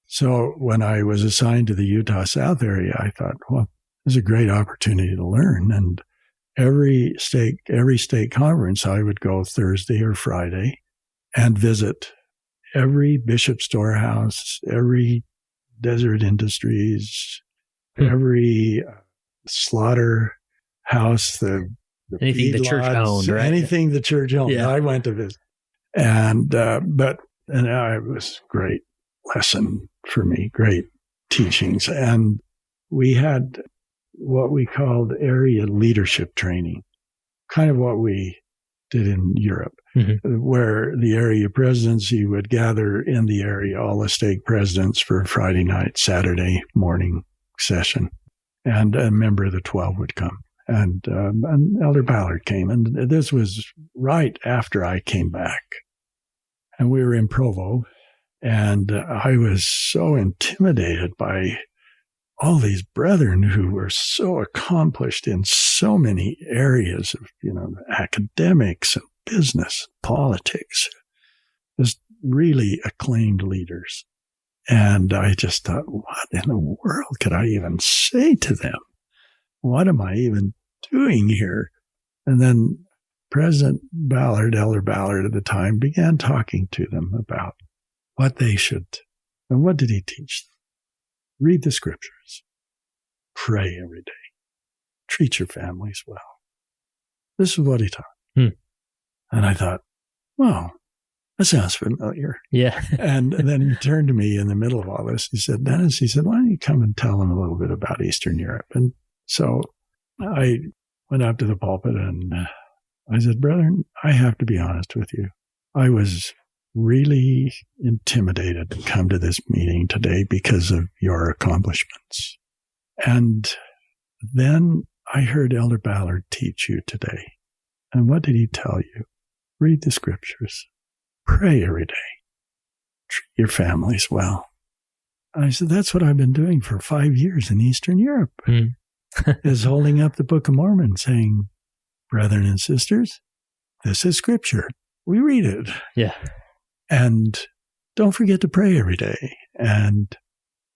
So when I was assigned to the Utah South area, I thought, well, there's a great opportunity to learn. And every stake conference, I would go Thursday or Friday and visit every bishop storehouse, every desert industries, every slaughterhouse, the anything the church owned, right? Anything the church owned. Yeah. I went to visit. And it was great lesson for me, great teachings. And we had what we called area leadership training, kind of what we did in Europe, where the area presidency would gather in the area all the stake presidents for a Friday night, Saturday morning session. And a member of the 12 would come. And Elder Ballard came. And this was right after I came back. And we were in Provo. And I was so intimidated by all these brethren who were so accomplished in so many areas of, academics and business, politics, just really acclaimed leaders. And I just thought, what in the world could I even say to them? What am I even doing here? And then President Ballard, Elder Ballard at the time, began talking to them about what they should. And what did he teach them? Read the scriptures. Pray every day. Treat your families well. This is what he taught. And I thought, wow, that sounds familiar. Yeah. And then he turned to me in the middle of all this. He said, Dennis, why don't you come and tell them a little bit about Eastern Europe? And so I went up to the pulpit and I said, brethren, I have to be honest with you. I was really intimidated to come to this meeting today because of your accomplishments. And then I heard Elder Ballard teach you today. And what did he tell you? Read the scriptures. Pray every day. Treat your families well. And I said, that's what I've been doing for 5 years in Eastern Europe, is holding up the Book of Mormon saying, brethren and sisters, this is scripture. We read it. Yeah. And don't forget to pray every day and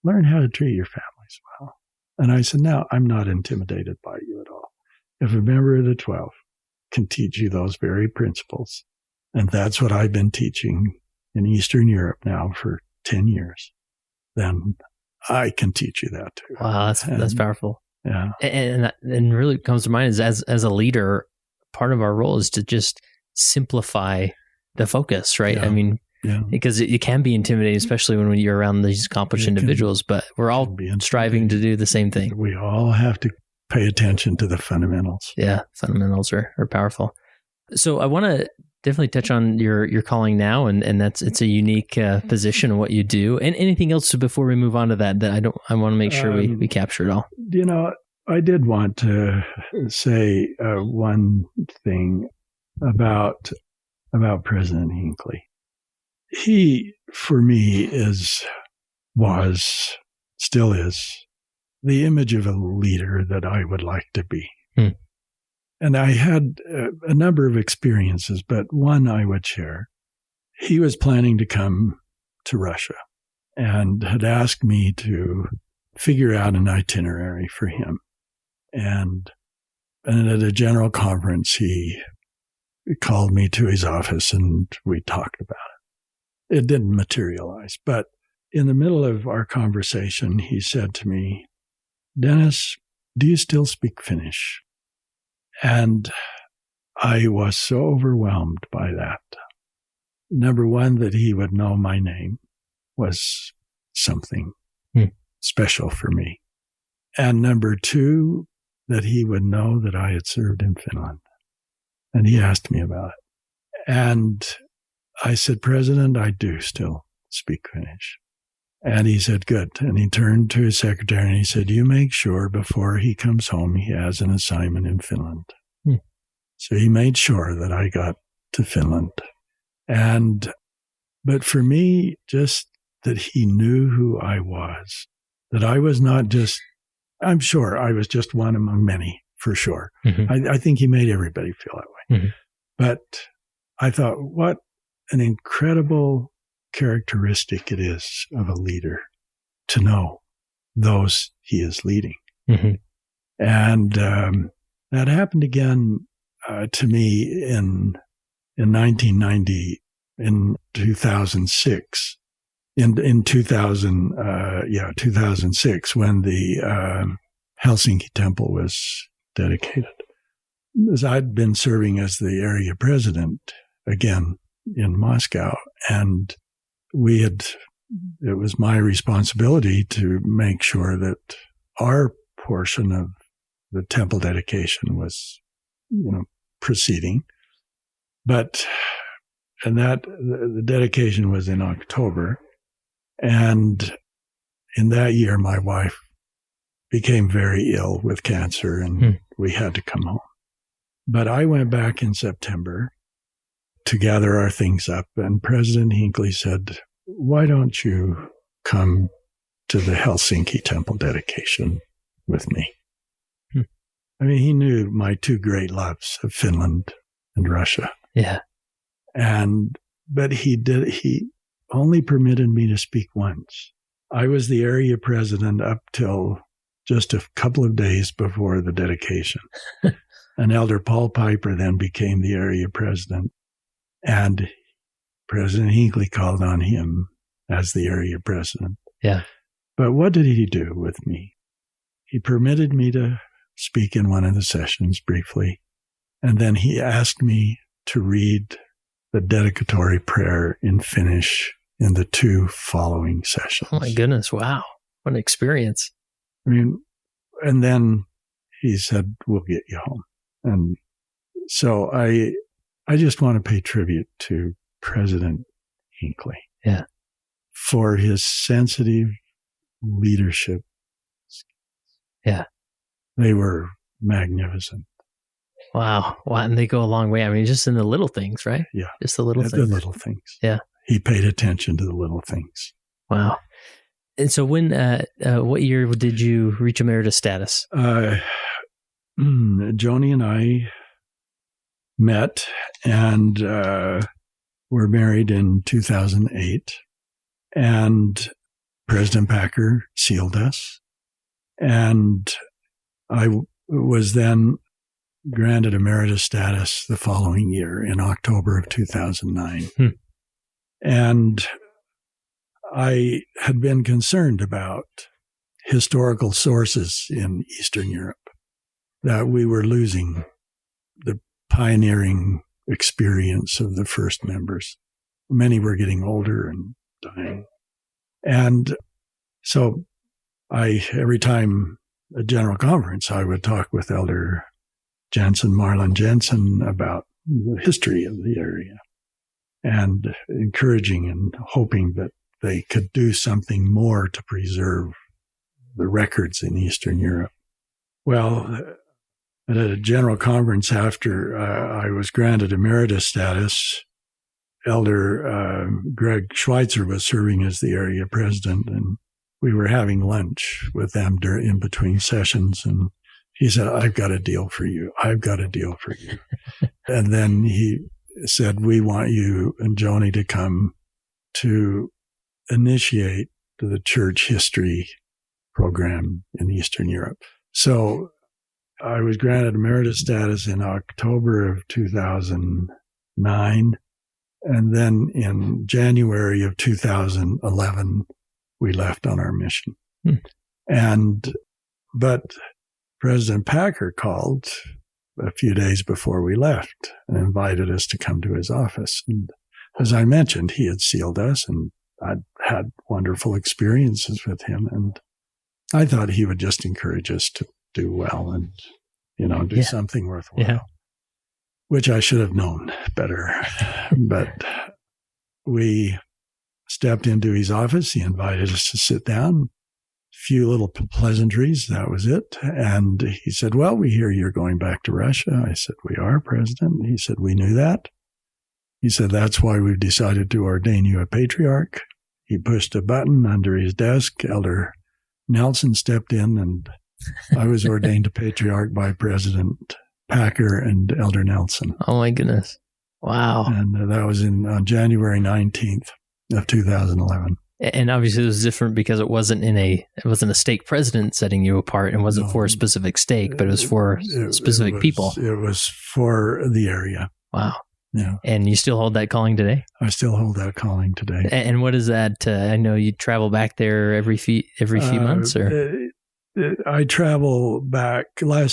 learn how to treat your families well. And I said, now, I'm not intimidated by you at all. If a member of the 12 can teach you those very principles, and that's what I've been teaching in Eastern Europe now for 10 years, then I can teach you that too. Wow, that's powerful. Yeah. And really comes to mind is as a leader, part of our role is to just simplify the focus, right? Yeah. I mean, because it can be intimidating, especially when you're around these accomplished individuals, but we're all striving to do the same thing. We all have to pay attention to the fundamentals. Yeah, fundamentals are powerful. So I want to definitely touch on your calling now, and it's a unique position of what you do. And anything else before we move on to that I want to make sure we capture it all. I did want to say one thing about President Hinckley. He, for me, still is the image of a leader that I would like to be. And I had a number of experiences, but one I would share. He was planning to come to Russia and had asked me to figure out an itinerary for him. And at a general conference, he called me to his office and we talked about it. It didn't materialize, but in the middle of our conversation, he said to me, "Dennis, do you still speak Finnish?" And I was so overwhelmed by that. Number one, that he would know my name was something special for me. And number two, that he would know that I had served in Finland. And he asked me about it. And I said, "President, I do still speak Finnish." And he said, "Good." And he turned to his secretary and he said, "You make sure before he comes home, he has an assignment in Finland." So he made sure that I got to Finland. But for me, just that he knew who I was, that I was not just, I'm sure I was just one among many, for sure. I think he made everybody feel that way. But I thought, what an incredible characteristic it is of a leader to know those he is leading. And that happened again to me in 1990, in 2006, in 2006, when the Helsinki Temple was dedicated. As I'd been serving as the area president again in Moscow, and it was my responsibility to make sure that our portion of the temple dedication was, proceeding. And the dedication was in October. And in that year, my wife became very ill with cancer and we had to come home. But I went back in September to gather our things up, and President Hinckley said, "Why don't you come to the Helsinki Temple dedication with me?" I mean, he knew my two great loves of Finland and Russia. Yeah. But he only permitted me to speak once. I was the area president up till just a couple of days before the dedication. And Elder Paul Piper then became the area president. And President Hinckley called on him as the area president. Yeah. But what did he do with me? He permitted me to speak in one of the sessions briefly. And then he asked me to read the dedicatory prayer in Finnish in the two following sessions. Oh my goodness. Wow. What an experience. I mean, and then he said, "We'll get you home." And so I just want to pay tribute to President Hinckley. Yeah. For his sensitive leadership. Yeah. They were magnificent. Wow. And they go a long way. I mean, just in the little things, right? Yeah. Just the little things. The little things. Yeah. He paid attention to the little things. Wow. And so when, what year did you reach emeritus status? Joni and I met and were married in 2008. And President Packer sealed us. And I was then granted emeritus status the following year in October of 2009. And I had been concerned about historical sources in Eastern Europe, that we were losing the pioneering experience of the first members. Many were getting older and dying. And so every time a general conference, I would talk with Elder Marlon Jensen about the history of the area and encouraging and hoping that they could do something more to preserve the records in Eastern Europe. Well, at a general conference after I was granted emeritus status, Elder Greg Schweitzer was serving as the area president, and we were having lunch with them in between sessions, and he said, I've got a deal for you. I've got a deal for you. And then he said, we want you and Joni to come to initiate the church history program in Eastern Europe. So I was granted emeritus status in October of 2009. And then in January of 2011, we left on our mission. But President Packer called a few days before we left and invited us to come to his office. And as I mentioned, he had sealed us, and I'd had wonderful experiences with him. And I thought he would just encourage us to do well and, do something worthwhile, which I should have known better. But we stepped into his office. He invited us to sit down. Few little pleasantries. That was it. And he said, well, we hear you're going back to Russia. I said, we are, President. He said, we knew that. He said, that's why we've decided to ordain you a patriarch. He pushed a button under his desk. Elder Nelson stepped in, and I was ordained a patriarch by President Packer and Elder Nelson. Oh, my goodness. Wow. And that was on January 19th of 2011. And obviously it was different because it wasn't a stake president setting you apart, and wasn't for a specific stake, but it was for specific people. It was for the area. Wow. Yeah. And you still hold that calling today? I still hold that calling today. And what is that? I know you travel back there every few months, or? I travel back.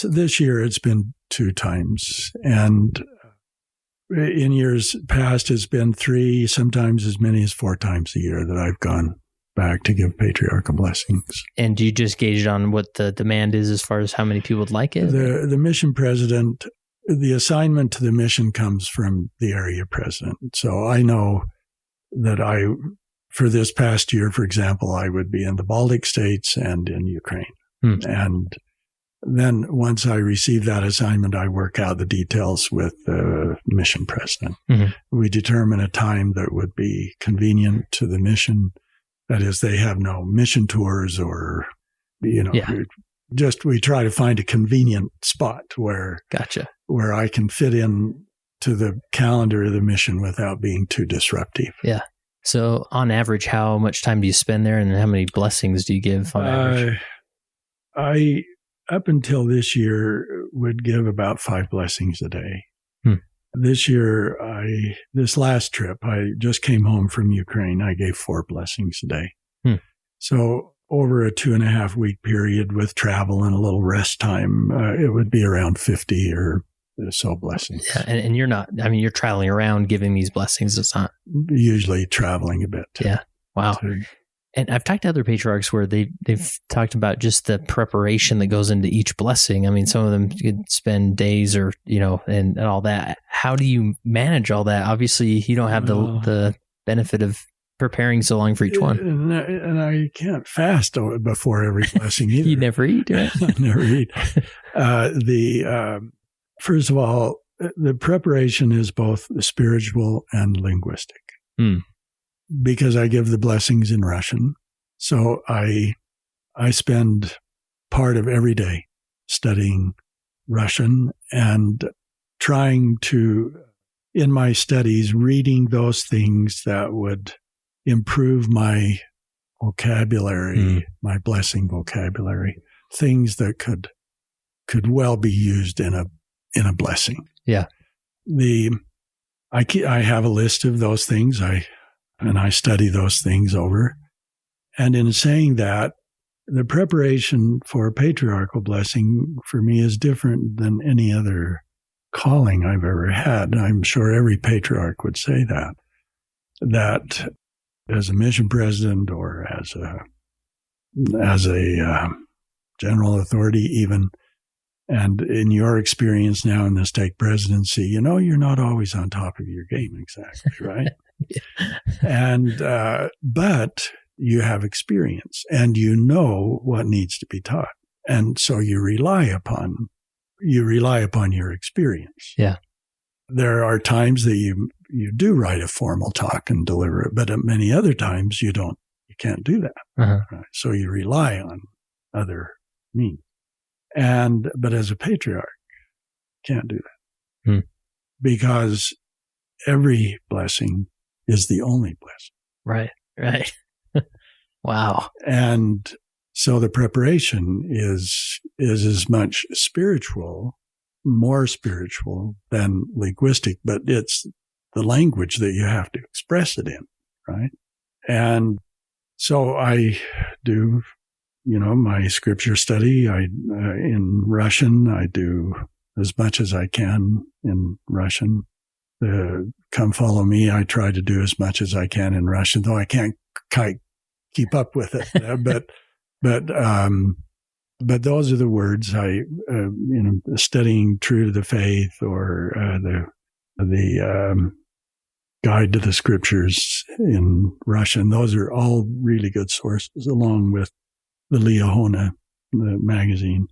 This year it's been 2 times, and in years past, it's been 3, sometimes as many as 4 times a year that I've gone back to give patriarchal blessings. And do you just gauge it on what the demand is as far as how many people would like it? The mission president, the assignment to the mission comes from the area president. So I know that for this past year, for example, I would be in the Baltic states and in Ukraine. And then once I receive that assignment, I work out the details with the mission president. We determine a time that would be convenient to the mission. That is, they have no mission tours or, just we try to find a convenient spot where I can fit in to the calendar of the mission without being too disruptive. Yeah. So on average, how much time do you spend there, and how many blessings do you give on average? I up until this year, would give about 5 blessings a day. This year, this last trip, I just came home from Ukraine. I gave 4 blessings a day. So over a 2.5 week period with travel and a little rest time, it would be around 50 or so blessings. Yeah, and you're not, you're traveling around giving these blessings. It's not usually traveling a bit. Yeah. Wow. And I've talked to other patriarchs where they've talked about just the preparation that goes into each blessing. Some of them could spend days or, and all that. How do you manage all that? Obviously, you don't have the benefit of preparing so long for each one. And I can't fast before every blessing either. You never eat, right? I never eat. First of all, the preparation is both spiritual and linguistic. Because I give the blessings in Russian. So I spend part of every day studying Russian and trying to, in my studies, reading those things that would improve my vocabulary, my blessing vocabulary, things that could well be used in a blessing. Yeah. I have a list of those things. And I study those things over. And in saying that, the preparation for a patriarchal blessing for me is different than any other calling I've ever had. I'm sure every patriarch would say that as a mission president or as a general authority even, and in your experience now in the stake presidency, you're not always on top of your game exactly, right? And, but you have experience and you know what needs to be taught. And so you rely upon your experience. Yeah. There are times that you do write a formal talk and deliver it, but at many other times you can't do that. Right? So you rely on other means. But as a patriarch, can't do that because every blessing is the only blessing. Right. Wow. And so the preparation is as much spiritual, more spiritual than linguistic, but it's the language that you have to express it in, right? And so I do, my scripture study. In Russian, I do as much as I can in Russian. Come follow me. I try to do as much as I can in Russian, though I can't quite keep up with it. But those are the words studying True to the Faith or the Guide to the Scriptures in Russian. Those are all really good sources, along with the Liahona, the magazine.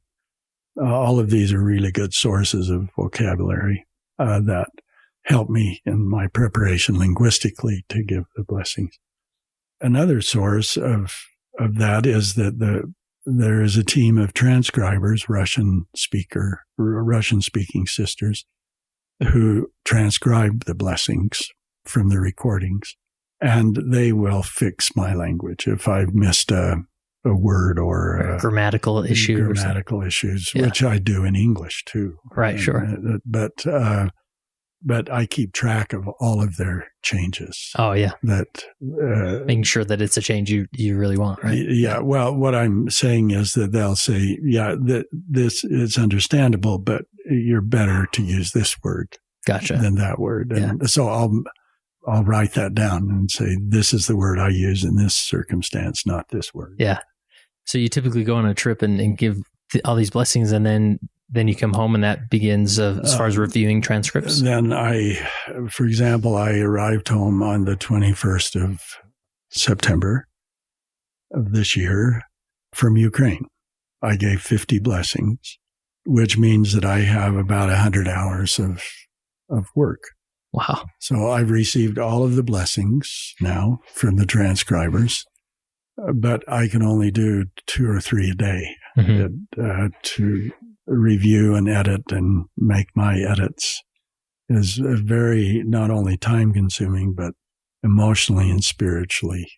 All of these are really good sources of vocabulary that help me in my preparation linguistically to give the blessings. Another source of that is that there is a team of transcribers, Russian-speaking sisters, who transcribe the blessings from the recordings, and they will fix my language if I've missed a word or grammatical issues, which I do in English too. Right, sure. But I keep track of all of their changes. Oh, yeah. Making sure that it's a change you really want, right? Yeah. Well, what I'm saying is that they'll say, this is understandable, but you're better to use this word than that word. And so I'll write that down and say, this is the word I use in this circumstance, not this word. Yeah. So you typically go on a trip and give all these blessings, and then you come home, and that begins as far as reviewing transcripts? Then for example, I arrived home on the 21st of September of this year from Ukraine. I gave 50 blessings, which means that I have about 100 hours of work. Wow. So I've received all of the blessings now from the transcribers, but I can only do 2 or 3 a day to review and edit and make my edits. Is very not only time consuming, but emotionally and spiritually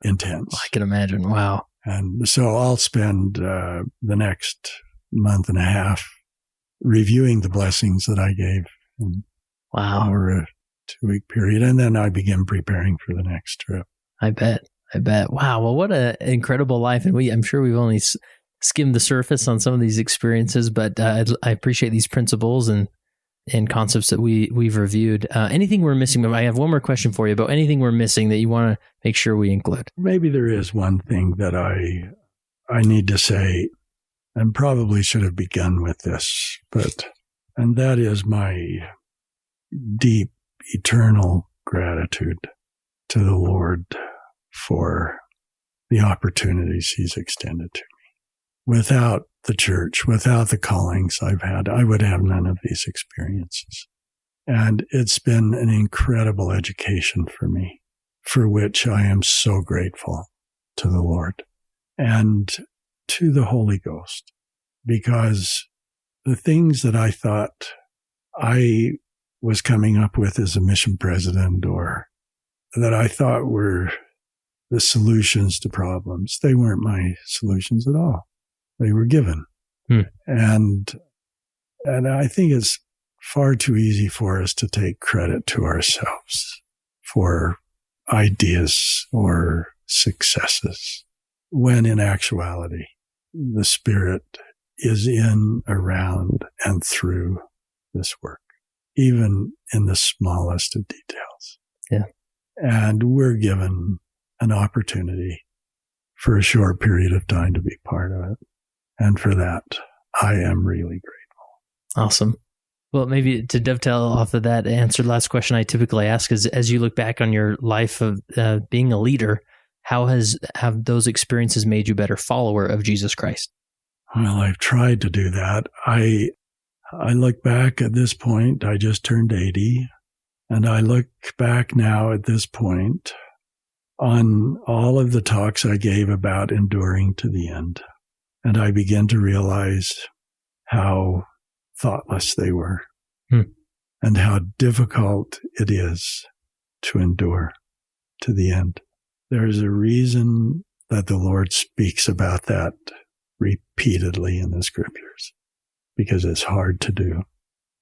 intense. I can imagine. Wow. And so I'll spend the next month and a half reviewing the blessings that I gave. Over a 2-week period. And then I begin preparing for the next trip. I bet. Wow. Well, what an incredible life. And I'm sure we've only skimmed the surface on some of these experiences, but I appreciate these principles and concepts that we've reviewed. Anything we're missing? I have one more question for you about anything we're missing that you want to make sure we include. Maybe there is one thing that I need to say, and probably should have begun with this, and that is my deep, eternal gratitude to the Lord for the opportunities He's extended to me. Without the church, without the callings I've had, I would have none of these experiences. And it's been an incredible education for me, for which I am so grateful to the Lord and to the Holy Ghost, because the things that I thought I was coming up with as a mission president, or that I thought were the solutions to problems, they weren't my solutions at all. They were given. And I think it's far too easy for us to take credit to ourselves for ideas or successes, when in actuality, the Spirit is in, around, and through this work, even in the smallest of details. Yeah. And we're given an opportunity for a short period of time to be part of it. And for that, I am really grateful. Awesome. Well, maybe to dovetail off of that answer, last question I typically ask is, as you look back on your life of being a leader, how have those experiences made you a better follower of Jesus Christ? Well, I've tried to do that. I look back at this point, I just turned 80, and I look back now at this point on all of the talks I gave about enduring to the end. And I began to realize how thoughtless they were and how difficult it is to endure to the end. There's a reason that the Lord speaks about that repeatedly in the scriptures, because it's hard to do.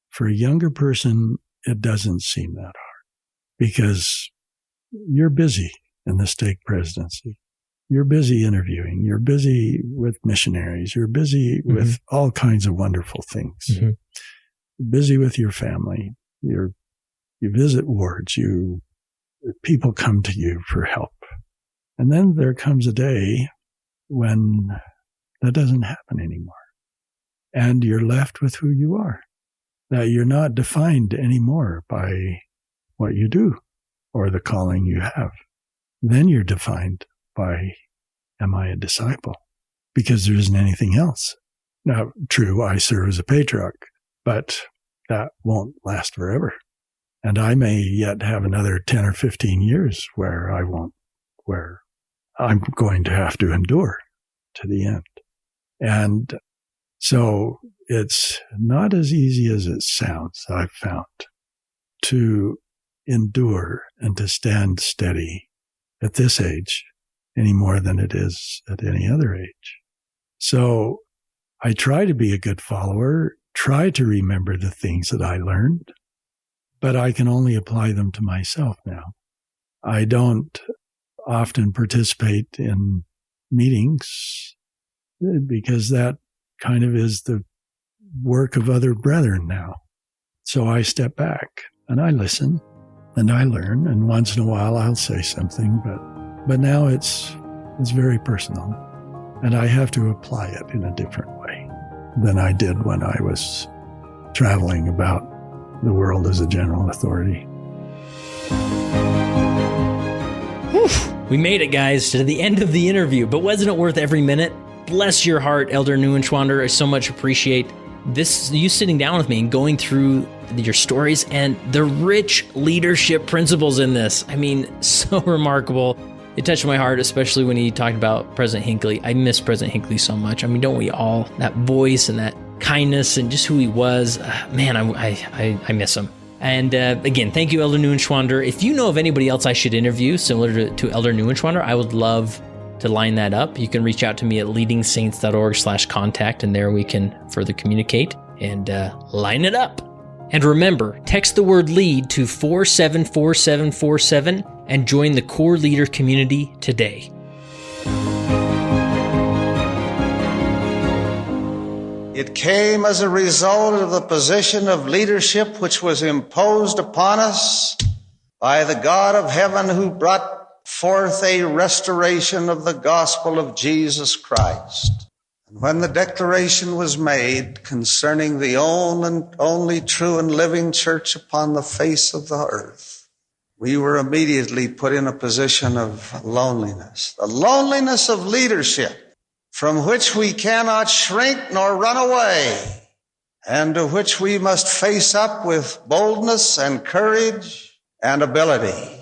For a younger person, it doesn't seem that hard because you're busy in the stake presidency. You're busy interviewing. You're busy with missionaries. You're busy with all kinds of wonderful things. You're busy with your family. You visit wards. People come to you for help. And then there comes a day when that doesn't happen anymore. And you're left with who you are. That you're not defined anymore by what you do or the calling you have. Then you're defined by, am I a disciple? Because there isn't anything else. Now, true, I serve as a patriarch, but that won't last forever. And I may yet have another 10 or 15 years where I'm going to have to endure to the end. And so it's not as easy as it sounds, I've found, to endure and to stand steady at this age any more than it is at any other age. So I try to be a good follower, try to remember the things that I learned, but I can only apply them to myself now. I don't often participate in meetings because that kind of is the work of other brethren now. So I step back and I listen and I learn, and once in a while I'll say something, but now it's very personal, and I have to apply it in a different way than I did when I was traveling about the world as a general authority. Whew. We made it, guys, to the end of the interview, but wasn't it worth every minute? Bless your heart, Elder Neuenschwander. I so much appreciate this, you sitting down with me and going through your stories and the rich leadership principles in this. I mean, so remarkable. It touched my heart, especially when he talked about President Hinckley. I miss President Hinckley so much. I mean, don't we all? That voice and that kindness and just who he was. Man, I miss him. And again, thank you, Elder Neuenschwander. If you know of anybody else I should interview similar to Elder Neuenschwander, I would love to line that up. You can reach out to me at leadingsaints.org/contact, and there we can further communicate and line it up. And remember, text the word LEAD to 474747 and join the core leader community today. It came as a result of the position of leadership which was imposed upon us by the God of heaven, who brought forth a restoration of the gospel of Jesus Christ. And when the declaration was made concerning the only true and living church upon the face of the earth, we were immediately put in a position of loneliness, the loneliness of leadership, from which we cannot shrink nor run away, and to which we must face up with boldness and courage and ability.